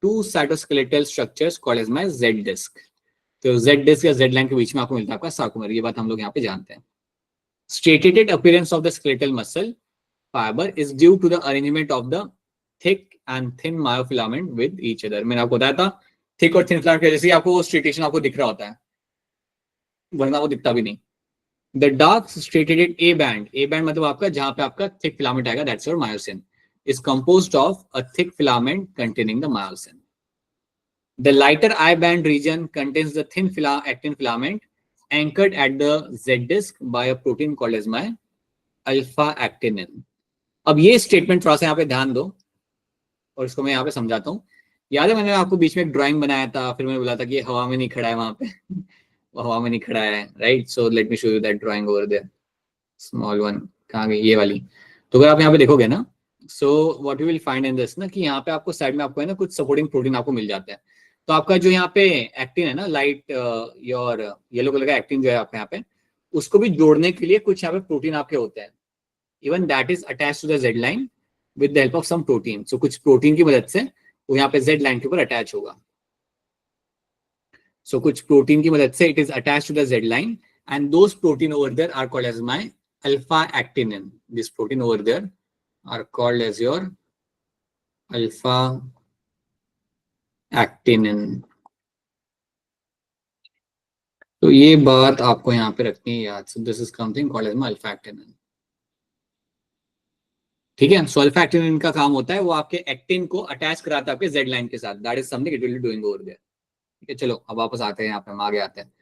A: two cytoskeletal structures called as my Z disc. तो जेड डिस्क या जेड लाइन के बीच में आपको मिलता है आपका सार्कोमेयर. ये बात हम लोग यहाँ पे जानते हैं. Striated appearance of the skeletal muscle fibre is due to the arrangement of the thick and thin myofilament with each other. मैंने आपको बताया था थिक और थिन फिलामेंट जैसे आपको वो स्ट्रेटेशन आपको दिख रहा होता है, वरना वो दिखता भी नहीं. द डार्क स्ट्रेटेटेड ए बैंड मतलब आपका जहां पे आपका थिक फिलामेंट आएगा, that's your myosin, is composed of a thick filament containing the myosin. The lighter I band region contains the thin actin filament anchored at the Z disc by a protein called as my alpha actinin. अब ये statement थोड़ा सा यहाँ पे ध्यान दो और इसको मैं यहाँ पे समझाता हूँ. याद है मैंने आपको बीच में एक ड्राइंग बनाया था, फिर मैंने बोला था कि ये हवा में नहीं खड़ा है वहां पे वो हवा में नहीं खड़ा है, right. So let me show you that drawing over there, small one. कहाँ गई ये वाली? तो अगर आप यहाँ पे देखोगे ना, so what you will find in this ना, कि यहाँ पे आपको साइड में आपको है ना कुछ सपोर्टिंग प्रोटीन आपको मिल जाता है. तो आपका जो यहाँ पे एक्टिन है ना, लाइट योर येलो कलर का एक्टिन जो है आपके यहाँ पे, उसको भी जोड़ने के लिए कुछ यहाँ पे प्रोटीन आपके होते हैं. Even that is attach to the Z line with the help of some protein. So कुछ प्रोटीन की मदद से वो यहाँ पे जेड लाइन के ऊपर अटैच होगा. सो कुछ प्रोटीन की मदद से it is attach to the Z line, and those protein over there are called as my alpha actinin. This protein over there are called as your alpha actinin. तो ये बात आपको यहाँ पे रखनी है याद. So this is something called as my alpha actinin. ठीक है, सल्फैक्टिन इनका काम होता है वो आपके एक्टिन को अटैच कराता है आपके जेड लाइन के साथ, that is something it will be doing over there. ठीक है, चलो अब वापस आते हैं यहाँ पे, हम आगे आते हैं,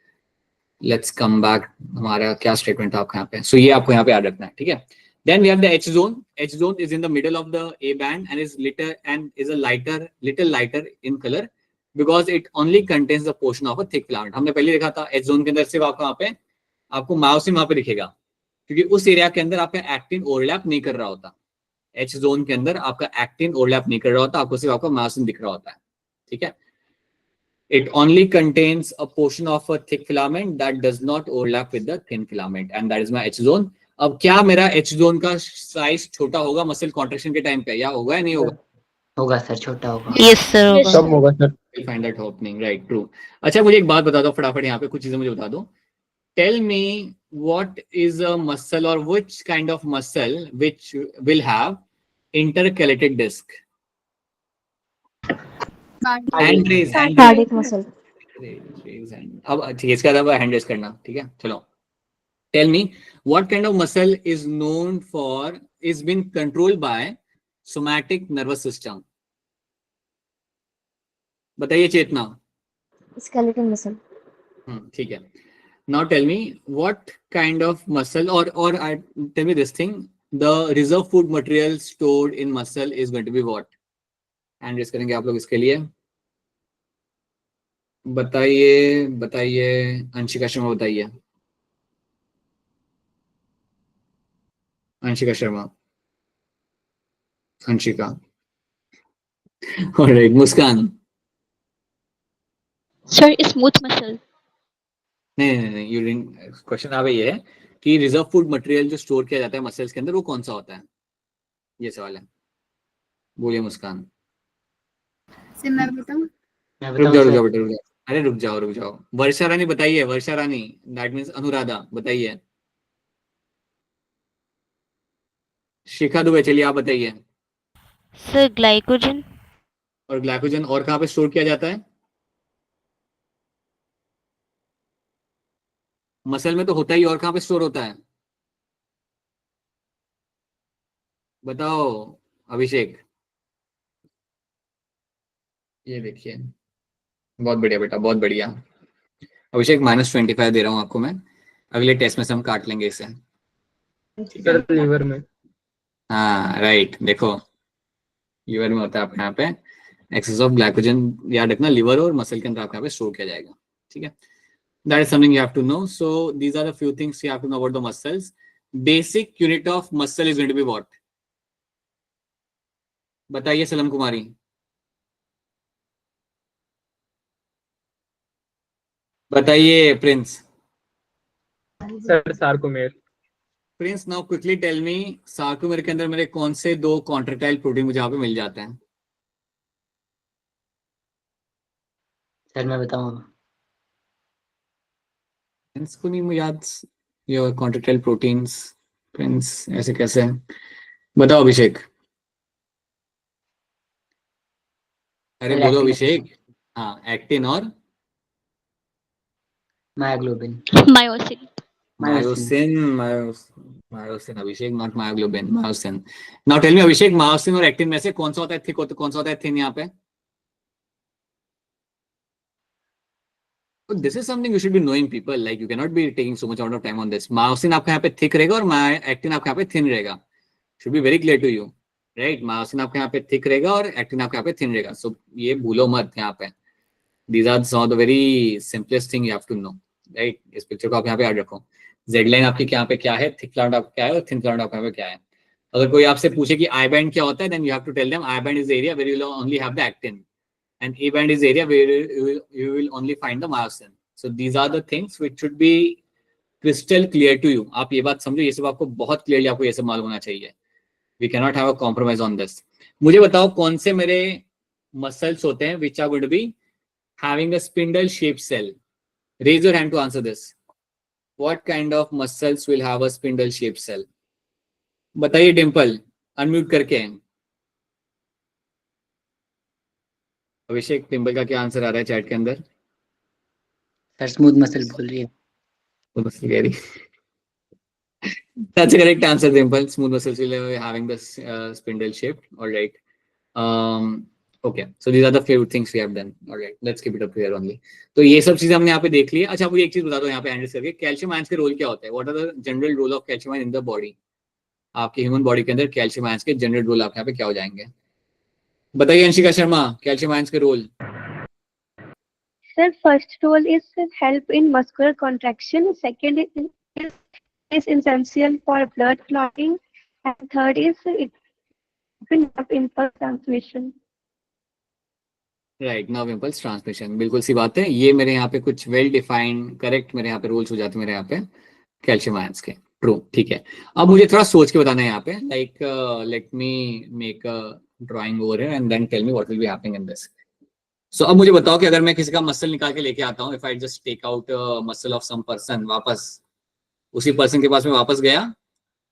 A: लेट्स कम बैक, हमारा क्या स्टेटमेंट था आपका यहाँ पे, सो ये आपको यहाँ पे याद रखना है। ठीक है, then we have the H zone. H zone is in the middle of the A band and is a little lighter in color because it only contains the portion of a thick filament. हमने पहले देखा था H zone के अंदर सिर्फ आपको यहाँ पे आपको मायोसिन वहां पे दिखेगा, क्योंकि उस एरिया के अंदर आपका एक्टिन ओवरलैप नहीं कर रहा होता। H जोन के अंदर आपका एक्टिन ओवरलैप नहीं कर रहा होता, आपको सिर्फ आपका मायोसिन दिख रहा होता है। ठीक है, it only contains a portion of a thick filament that does not overlap with the thin filament and that is my H zone. अब क्या मेरा H zone का साइज छोटा होगा मसल कॉन्ट्रैक्शन के टाइम पे, या होगा या नहीं होगा?
C: होगा सर, छोटा होगा।
D: Yes, sir. होगा।
E: सब होगा sir.
A: We'll find that opening, right? True. अच्छा, मुझे एक बात बता दो फटाफट, यहाँ पे कुछ चीजें मुझे बता दो। Tell me what is a muscle or which kind of muscle which will have intercalated disc? Hand raise, hand raise.
D: Cardiac muscle.
A: अब ठीक है, इसका अब हैंड रेस करना। ठीक है, चलो, tell me what kind of muscle is known for is been controlled by somatic nervous system? बताइए चेतना।
D: Skeletal muscle.
A: ठीक है, now tell me what kind of muscle और tell me this thing, the reserve food material stored in muscle is going to be what? Hand raise करेंगे आप लोग इसके लिए, बताइए बताइए, अंशिका शर्मा बताइए, अंशिका शर्मा, अंशिका, ऑलराइट, मुस्कान।
D: Sir, smooth muscle.
A: नहीं, यू डिडंट, क्वेश्चन आप ये है कि रिजर्व फूड मटेरियल जो स्टोर किया जाता है मसल्स के अंदर वो कौन सा होता है, ये सवाल है। बोलिए मुस्कान।
B: सर मैं बताऊं?
A: रुक जाओ बेटा, रुक जाओ, अरे रुक जाओ। वर्षा रानी बताइए, वर्षा रानी, दैट मीन्स अनुराधा, बताइए। शिखा दुबे, चलिए आप बताइए।
D: Sir, glycogen.
A: और ग्लाइकोजन और कहाँ पे स्टोर किया जाता है? मसल में तो होता ही, और कहाँ पे स्टोर होता है? बताओ अभिषेक। ये देखिए, बहुत बढ़िया बेटा, बहुत बढ़िया अभिषेक, -25 दे रहा हूँ आपको मैं, अगले टेस्ट में से हम काट लेंगे इसे।
E: सर लीवर में।
A: हाँ राइट, देखो लीवर में होता है आपके यहाँ पे एक्सेस ऑफ ग्लाइकोजन, याद रखना, लिवर और मसल के अंदर आपके यहाँ पे स्टोर किया जाएगा। ठीक है, that is something you have to know. So these are the few things you have to know about the muscles. Basic unit of muscle is going to be what? बताइए सलम कुमारी। बताइए Prince.
E: Sir sarcomere.
A: Prince, now quickly tell me, sarcomere के अंदर मेरे कौन से 2 contractile protein मुझे यहाँ पे मिल जाते हैं?
C: सर मैं बताऊंगा।
A: प्रिंस को नहीं याद, योर कॉन्ट्रैक्टाइल प्रोटीन्स, प्रिंस ऐसे कैसे? बताओ अभिषेक। अरे
C: सर,
A: बोलो
C: actin,
A: अभिषेक। हाँ, एक्टिन और
C: myoglobin.
D: Myosin.
A: Myosin, myosin Abhishek, not myoglobin, myosin. Now tell me Abhishek, myosin और एक्टिन में से कौन सा होता है थिक, कौन सा होता है थिन यहाँ पे? This is something you should be knowing people, like you can not be taking so much amount of time on this. Myosin आपका यहाँ पे थिक रहेगा और एक्टिन आपका यहाँ पे थिन रहेगा, should be very clear to you, right? Myosin आपके यहाँ पे थिक रहेगा और एक्टिन आपके यहाँ पे थिन रहेगा, सो ये भूलो मत यहाँ पे। These are some of the very simplest thing you have to know, right? इस पिक्चर को आप यहाँ पे याद रखो। जेड लाइन आपकी यहाँ पे क्या है, थिक फिलामेंट आपका क्या है और थिन फिलामेंट आपका यहाँ पे क्या है। अगर कोई आपसे पूछे कि आई बैंड क्या होता है, then you have to tell them I band is the area where you will only have the actin and A band is the area where you will only find the myosin. So these are the things which should be crystal clear to you. आप ये बात समझो, ये सब आपको बहुत clearly आपको ये सब मालूम होना चाहिए। We cannot have a compromise on this. मुझे बताओ कौन से मेरे मसल्स होते हैं which are going to be having a spindle shaped cell? Raise your hand to answer this. What kind of muscles will have a spindle shaped cell? बताइए Dimple, unmute करके। अभिषेक, डिम्पल का क्या आंसर आ रहा है चैट के अंदर?
C: सर स्मूथ मसल बोल रही है।
A: तो बस कह रही That's a correct answer, Dimple. Smooth muscles will be having this spindle shape. All right. Okay. So these are the few things we have done. All right. Let's keep it up here only. तो ये सब चीजें हमने यहाँ पे देख ली है. अच्छा मुझे एक चीज बता दो यहाँ पे हैंडल करके कैल्शियम आयंस के रोल क्या होता है? What are the general role of calcium ion in the body? आपके ह्यूमन बॉडी के अंदर कैल्शियम आयंस के जनरल रोल आपके यहाँ पे क्या हो जाएंगे? बताइए अंशिका शर्मा, कैल्शियम आयंस के role.
F: Sir, first role is help in muscular contraction. Second is essential for blood clotting, and third is it impulse transmission.
A: Right, nerve impulse transmission. बिल्कुल सी बात है. ये मेरे यहाँ पे कुछ वेल डिफाइंड करेक्ट मेरे यहाँ पे रूल्स हो जाते हैं मेरे यहाँ पे कैल्शियम आयंस के. ट्रू, ठीक है. अब मुझे थोड़ा सोच के बताना है यहाँ पे. Like let me make a drawing over here and then tell me what will be happening in this. So अब मुझे बताओ कि अगर मैं किसी का मसल निकाल के लेके आता हूँ, if I just take out muscle of some person, वापस उसी पर्सन के पास में वापस गया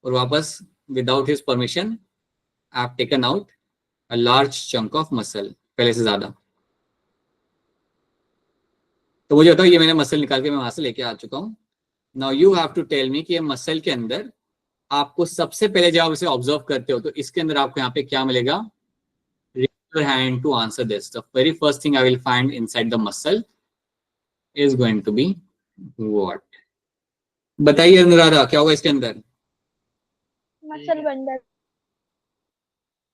A: और वापस without his permission I have taken out a large chunk of muscle, पहले से ज्यादा. तो मुझे बताओ ये मैंने मसल निकाल के मैं वहां से लेके आ चुका हूँ. Now you have to tell me कि ये मसल के अंदर आपको सबसे पहले जब आप इसे ऑब्जर्व करते हो तो इसके अंदर आपको यहाँ पे क्या मिलेगा? Raise your hand to answer this. The very first thing I will find inside the muscle is going to be what? बताइए अनुराधा, क्या होगा इसके अंदर?
F: Muscle bundle.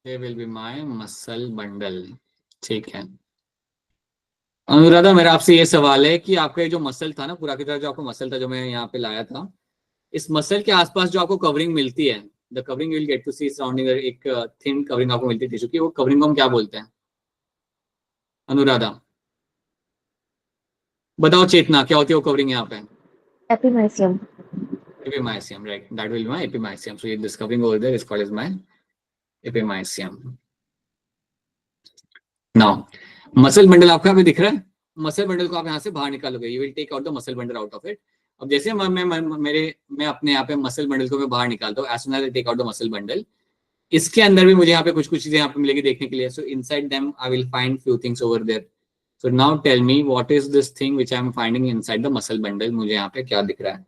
A: There will be my muscle bundle. ठीक है. अनुराधा, मेरा आपसे ये सवाल है कि आपका जो मसल था ना, पूरा की तरह जो आपको मसल था जो मैं यहाँ पे लाया था, इस मसल के आसपास जो आपको कवरिंग मिलती है, the covering will get to see surrounding, एक थिन कवरिंग आपको मिलती है टिश्यू की, वो कवरिंग को हम क्या बोलते हैं? अनुराधा बताओ. चेतना, क्या होती है वो कवरिंग यहाँ पे?
F: Epimysium.
A: Epimysium, right? That will be my epimysium. So this covering over there is called as my epimysium. Now, muscle bundle आपको यहाँ पे दिख रहा है. मसल बंडल को आप यहाँ से बाहर निकालोगे. You will take out the muscle bundle out of it. अब जैसे मैं अपने यहाँ पे मसल बंडल को मैं बाहर निकालता हूँ, as soon as I take out the muscle bundle, इसके अंदर भी मुझे यहाँ पे कुछ चीजें यहाँ पे मिलेगी देखने के लिए. So inside them I will find few things over there. So now tell me what is this thing which I am finding inside the muscle bundle? मुझे यहाँ पे क्या दिख रहा है?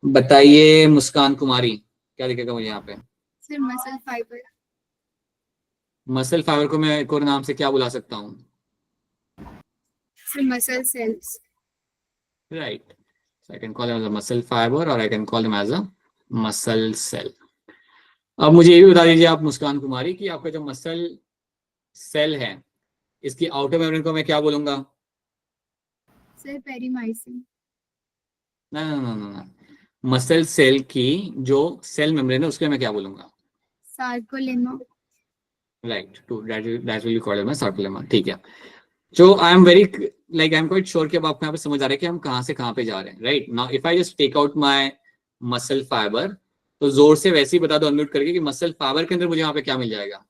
A: बताइए मुस्कान कुमारी, क्या दिखेगा मुझे यहाँ पे?
B: Sir muscle fibre.
A: Muscle fibre को मैं एक और नाम से क्या बुला सकता हूँ?
B: Sir muscle cells.
A: Right. So I can call them as a muscle fiber or I can call them as a muscle cell. अब मुझे ये भी बता दीजिए आप मुस्कान कुमारी कि आपका जो मसल सेल है इसकी आउटर मेम्ब्रेन को मैं क्या बोलूंगा?
B: Sir perimysium.
A: ना. मसल सेल की जो सेल मेम्ब्रेन है उसके मैं क्या बोलूंगा?
B: Sarcolemma.
A: Right, to that will be called as sarcolemma. ठीक है. So I am very like I am quite sure कि अब आपको यहाँ पे समझ आ रहा है कि हम कहाँ से कहाँ पे जा रहे हैं. Right now if I just take out my muscle fibre, तो जोर से वैसे ही बता दो अनम्यूट करके कि मसल फाइबर के अंदर मुझे यहाँ पे क्या मिल जाएगा?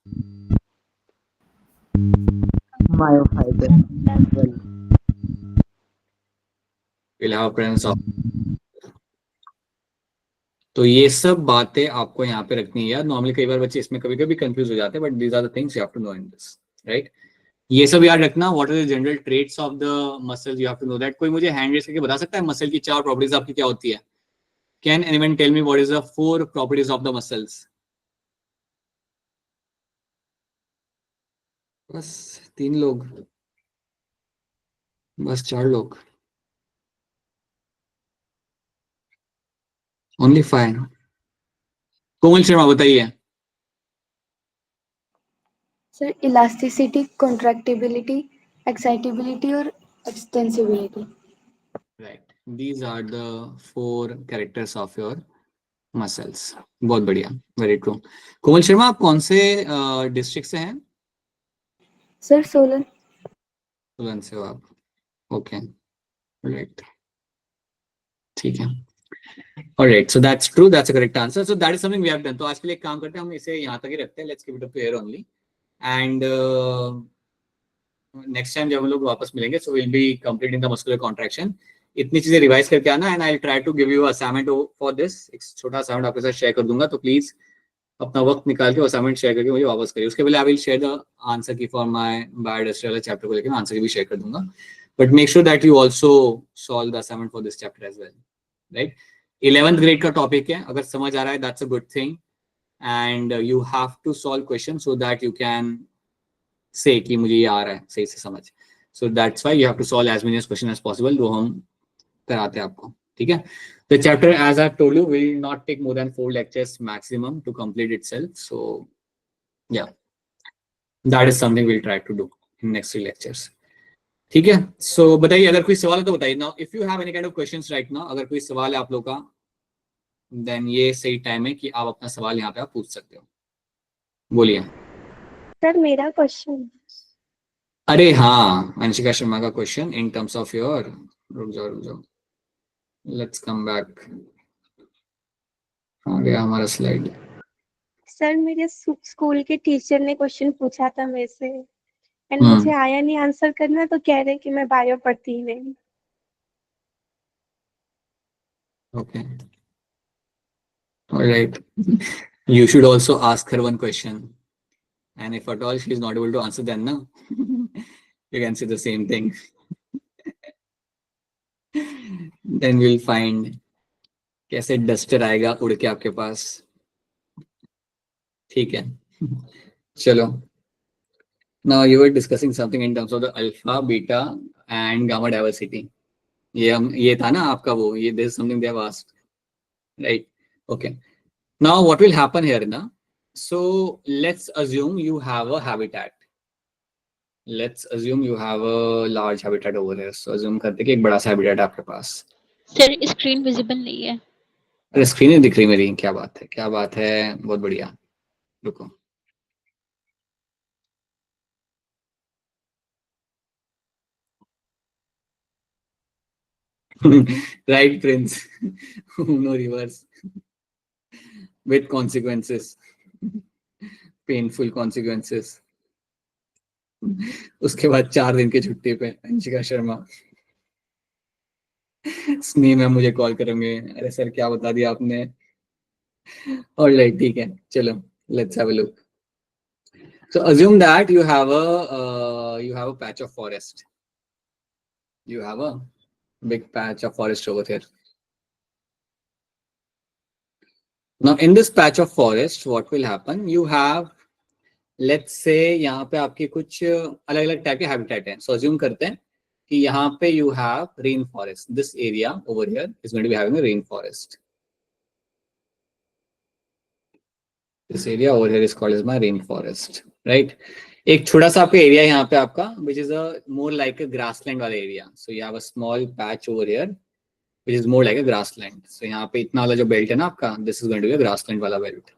C: Myofiber.
A: We'll have a presence of. तो ये सब बातें आपको यहाँ पे रखनी है. नॉर्मली कई बार बच्चे इसमें कभी कभी कंफ्यूज हो जाते हैं, but these are the things you have to know in this. Right, ये सब याद रखना. What are the general traits of the muscles, you have to know that. कोई मुझे हैंड रेज करके बता सकता है मसल की 4 प्रॉपर्टीज आपकी क्या होती है? Can anyone tell me what is the 4 properties of the muscles? बस 3 लोग, बस 4 लोग, ओनली 5. कोमल शर्मा बताइए.
F: Sir, elasticity, contractibility, excitability और extensibility.
A: Right, these are the 4 characters of your muscles. बहुत बढ़िया, very true. कोमल शर्मा, आप कौन से डिस्ट्रिक्ट से हैं?
F: Sir, Solan.
A: सोलन से हो आप? ओके, राइट, ठीक है. Alright, so that's true, that's a correct answer. So that is something we have done. तो आज के लिए एक काम करते हैं, हम इसे यहाँ तक ही रखते हैं. Let's keep it up to here only. And next time जब हम लोग वापस मिलेंगे, so we'll be completing the muscular contraction. इतनी चीजें रिवाइज करके आना, and I'll try to give you assignment for this. एक छोटा assignment आपके साथ शेयर कर दूंगा, तो प्लीज अपना वक्त निकाल के असाइनमेंट शेयर करके मुझे वापस करिए. उसके पहले I will share the answer की फॉर माय बायोडस्ट्री वाला चैप्टर को लेकर मैं आंसर की भी शेयर कर दूंगा. But make sure that you also solve the assignment for this chapter as well. Right, 11th grade का टॉपिक है, अगर समझ आ रहा है that's a good thing, and you have to solve question so that you can say कि मुझे ये आ रहा है सही से समझ. So that's why you have to solve as many question as possible, वो हम कराते हैं आपको. ठीक है. The chapter, as I've told you, will not take more than 4 lectures maximum to complete itself. So, yeah, that is something we'll try to do in next 3 lectures. ठीक है. So, बताइए अगर कोई सवाल है तो बताइए. Now, if you have any kind of questions right now, अगर कोई सवाल है आप लोग का, then ये सही टाइम है कि आप अपना सवाल यहाँ पे आप पूछ सकते हो. बोलिए.
F: सर मेरा क्वेश्चन.
A: अरे हाँ, अंशिका शर्मा का question in terms of your, रुक जाओ, लेट्स कम बैक. आ गया हमारा स्लाइड.
F: सर मेरे स्कूल के टीचर ने क्वेश्चन पूछा था मेरे से, एंड मुझे आया नहीं आंसर करना, तो कह रहे हैं कि मैं बायो पढ़ती ही नहीं.
A: Okay. All right. You should also ask her one question. And if at all she is not able to answer, then no, you can say the same thing. Then we'll find कैसे duster आएगा उड़ के आपके पास. ठीक है. चलो. Now you were discussing something in terms of the alpha, beta and gamma diversity. ये था ना आपका वो, ये this is something they have asked, right? Okay. Now what will happen here ना? So let's assume you have a habitat. Let's assume you have a large habitat over here. So assume करते कि एक बड़ा सा habitat है आपके पास.
D: Sir screen visible नहीं है.
A: अरे स्क्रीन नहीं दिख रही मेरी. क्या बात है, क्या बात है. बहुत बढ़िया. रुको. Right, Prince. No reverse. With consequences. Painful consequences. उसके बाद 4 दिन की छुट्टी पे अंशिका शर्मा. स्नेह मैम मुझे कॉल करेंगे. अरे सर क्या बता दिया आपने. ऑलराइट, ठीक है. चलो, let's have a look. So assume that you have a patch of forest. You have a big patch of forest over here. Now in this patch of forest, what will happen? You have, let's say यहाँ पे आपके कुछ अलग अलग type के habitat हैं. So assume करते हैं कि यहाँ पे you have rainforest. This area over here is going to be having a rainforest. This area over here is called as my rainforest, right? एक छोटा सा आपका एरिया यहाँ पे आपका, which is a more like a grassland वाला area. So you have a small patch over here, which is more like a grassland. So यहाँ पे इतना वाला जो belt है ना आपका, this is going to be a grassland वाला belt.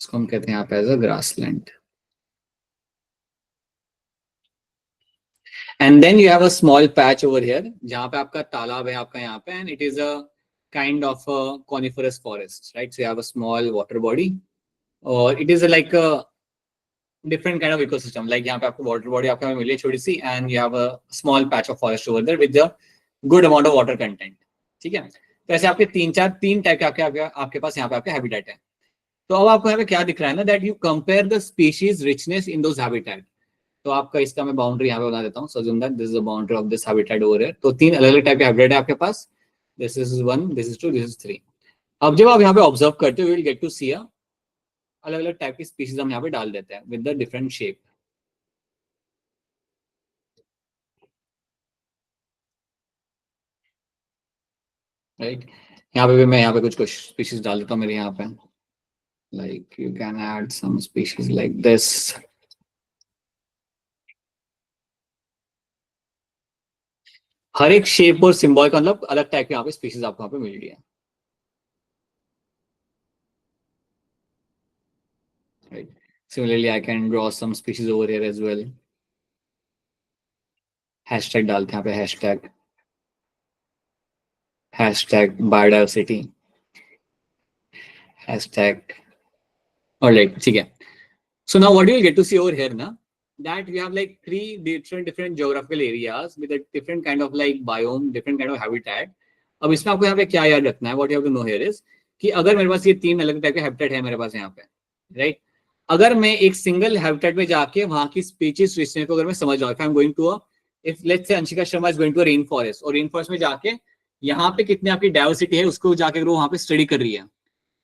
A: इसको हम कहते हैं यहाँ पे as a grassland. And then you have a small patch over here, जहाँ पे आपका तालाब है आपका यहाँ पे, and it is a kind of a coniferous forest, right? So you have a small water body, or it is like a different kind of ecosystem. Like यहाँ पे आपको water body आपका मिली है छोटी सी, and you have a small patch of forest over there with a good amount of water content. ठीक है. तो ऐसे आपके तीन टाइप के आपके पास यहाँ पे आपके हैबिटेट है. तो अब आपको यहाँ पे क्या दिख रहा है ना, that you compare the species richness in those habitat. तो आपका इसका मैं बाउंड्री यहाँ पे बना देता हूँ. So assume that this is the boundary of this habitat over here. तो 3 अलग अलग टाइप के हैबिटेट है आपके पास. This is 1, this is 2, this is 3. अब जब आप यहाँ पे ऑब्जर्व करते हो, you will get to see अलग अलग टाइप की स्पीशीज हम यहाँ पे डाल देते हैं with the different shape. Right. यहाँ पे भी मैं यहाँ पे कुछ स्पीशीज डाल देता हूँ मेरे यहाँ पे. Like you can add some species like this. हर एक शेप और सिंबल का मतलब अलग टाइप के यहाँ पे स्पीशीज आपको यहाँ पे मिल रही है. Right. Similarly, I can draw some species over here as well. Hashtag डालते हैं यहाँ पे hashtag biodiversity, hashtag. Alright, ठीक है. So now what you will get to see over here ना, that we have like 3 different geographical areas with a different kind of like biome, different kind of habitat. अब इसमें आपको यहाँ पे क्या याद रखना है? What you have to know here is कि अगर मेरे पास ये 3 अलग टाइप के हैबिटेट है मेरे पास यहाँ पे, राइट? अगर मैं एक सिंगल हैबिटेट में जाके वहां की स्पीशीज रिचनेस को अगर मैं समझ जाऊँ, if I am going to if let's say Anshika Sharma is going to rain forest, और रेन फॉरेस्ट में जाके यहाँ पे कितनी आपकी डाइवर्सिटी है उसको जाके वो वहां पे स्टडी कर रही है,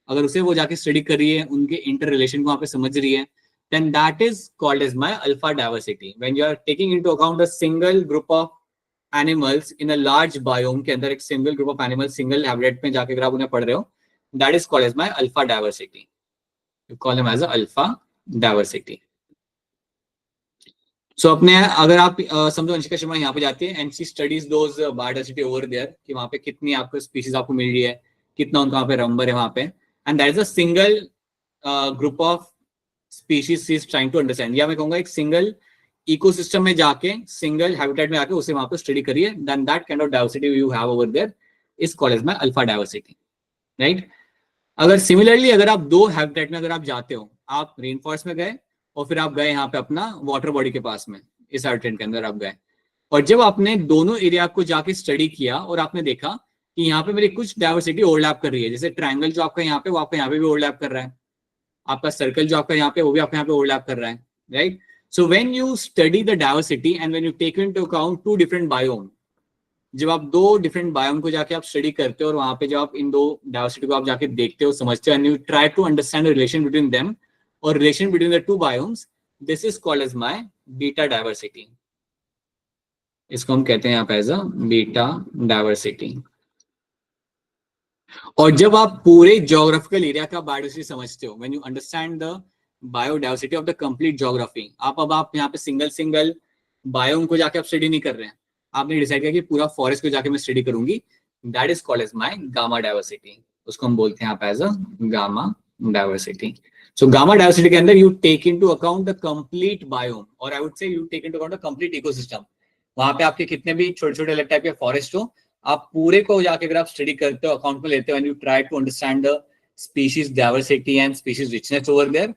A: अगर उसे वो जाके स्टडी कर रही है, उनके इंटर रिलेशन को वहां पे समझ रही है, then that is called as my alpha diversity. When you are taking into account a single group of animals in a large biome के अंदर एक single group of animals single habitat में जाके अगर आप उन्हें पढ़ रहे हो, that is called as my alpha diversity. You call them as a alpha diversity. So अपने अगर आप समझो अंशिका शर्मा यहाँ पे जाती है and she studies those biodiversity over there कि वहाँ पे कितनी आपको species आपको मिल रही है, कितना उनका वहाँ पे नंबर है वहाँ पे, and that is a single group of species is trying to understand, या मैं कहूंगा एक सिंगल इकोसिस्टम में जाके सिंगल हैबिटेट में आके उसे वहां पे स्टडी करिए, then that kind of diversity you have over there is called as my alpha diversity, right. अगर सिमिलरली अगर आप दो हैबिटेट में अगर आप जाते हो, आप रेन फॉरेस्ट में गए और फिर आप गए यहाँ पे अपना वाटर बॉडी के पास में इस हैबिटेट के अंदर आप गए, और जब आपने दोनों एरिया को जाके स्टडी किया और आपने देखा कि यहाँ पे मेरी कुछ डाइवर्सिटी ओवरलैप कर रही है, जैसे ट्रायंगल जो आपका यहाँ पे वो आपका यहाँ पे भी ओवरलैप कर रहा है, आपका सर्कल जो आपका यहाँ पे वो भी आपका यहाँ पे ओवरलैप कर रहा है, right. So when you study the diversity and when you take into account two different biome, जब आप दो डिफरेंट बायोम को जाके आप स्टडी करते हो और वहां पे जब आप इन दो डाइवर्सिटी को आप जाके देखते हो, समझते हो, and you try to understand the relation between them और relation between the two biomes, this is called as my beta diversity. इसको हम कहते हैं यहाँ पे एज अ बीटा डाइवर्सिटी। और जब आप पूरे ज्योग्राफिकल एरिया का बायोडाइवर्सिटी समझते हो, when you understand the biodiversity of the complete geography, आप यहाँ पे सिंगल बायोम को जाके आप स्टडी नहीं कर रहे हैं, आपने डिसाइड किया कि पूरा फॉरेस्ट को जाके मैं स्टडी करूंगी, that is called as my gamma diversity. उसको हम बोलते हैं यहाँ पे as a gamma diversity. So gamma diversity के अंदर you take into account the complete biome, और I would say you take into account the complete ecosystem. वहां पे आपके कितने भी छोटे छोटे अलग टाइप के फॉरेस्ट हो, आप पूरे को जाके अगर आप स्टडी करते हो, अकाउंट में लेते हो, and you try to understand the species diversity and species richness over there,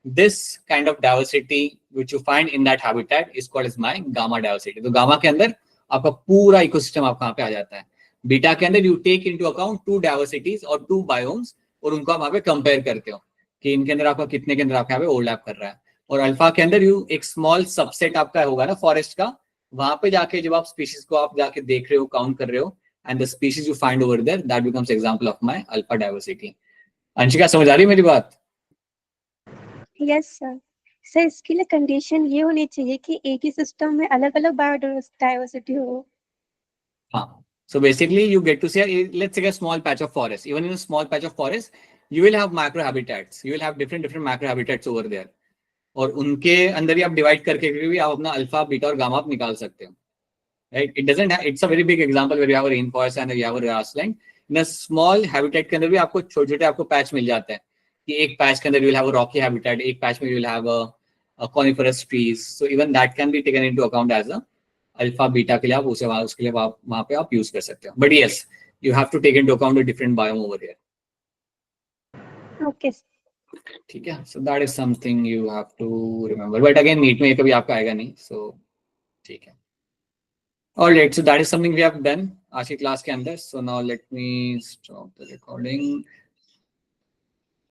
A: this kind of diversity which you find in that habitat is called as my gamma diversity. तो gamma के अंदर आपका पूरा ecosystem आपका यहाँ पे आ जाता है। बीटा के अंदर you take into account two diversities और टू बायोम्स, और उनको आप वहां पे कंपेयर करते हो कि इनके अंदर आपका कितने के अंदर आपका यहाँ पे ओवरलैप कर रहा है। और अल्फा के अंदर यू एक स्मॉल सबसेट आपका होगा ना फॉरेस्ट का, वहां पे जाके जब आप स्पीशीज को आप जाके देख रहे हो, काउंट कर रहे हो, and the species you find over there, that becomes example of my alpha diversity. Anshika समझ आ रही है मेरी बात?
F: Yes sir. सर इसके लिए कंडीशन ये होनी चाहिए कि एक ही सिस्टम में अलग अलग बायोडाइवर्सिटी हो।
A: हाँ, so basically you get to see, let's take a small patch of forest. Even in a small patch of forest you will have macro habitats, you will have different macro habitats over there, और उनके अंदर ही आप divide करके भी आप अपना alpha beta और gamma आप निकाल सकते हो, right? It doesn't have, it's a very big example where you have a rainforest and you have a grassland. In a small habitat के अंदर भी आपको छोटे छोटे आपको पैच मिल जाते हैं कि एक पैच के अंदर you will have a rocky habitat, एक पैच में you will have a coniferous trees. So even that can be taken into account as a alpha beta के लिए आप उसके लिए आप वहाँ पे आप यूज कर सकते हो. But yes, you have to take into account a different biome over here.
F: Okay.
A: ठीक है, so that is something you have to remember. But again NEET में ये कभी आपका आएगा नहीं, so ठीक है. Alright, so that is something we have done आज की क्लास के अंदर. So now let me stop the recording.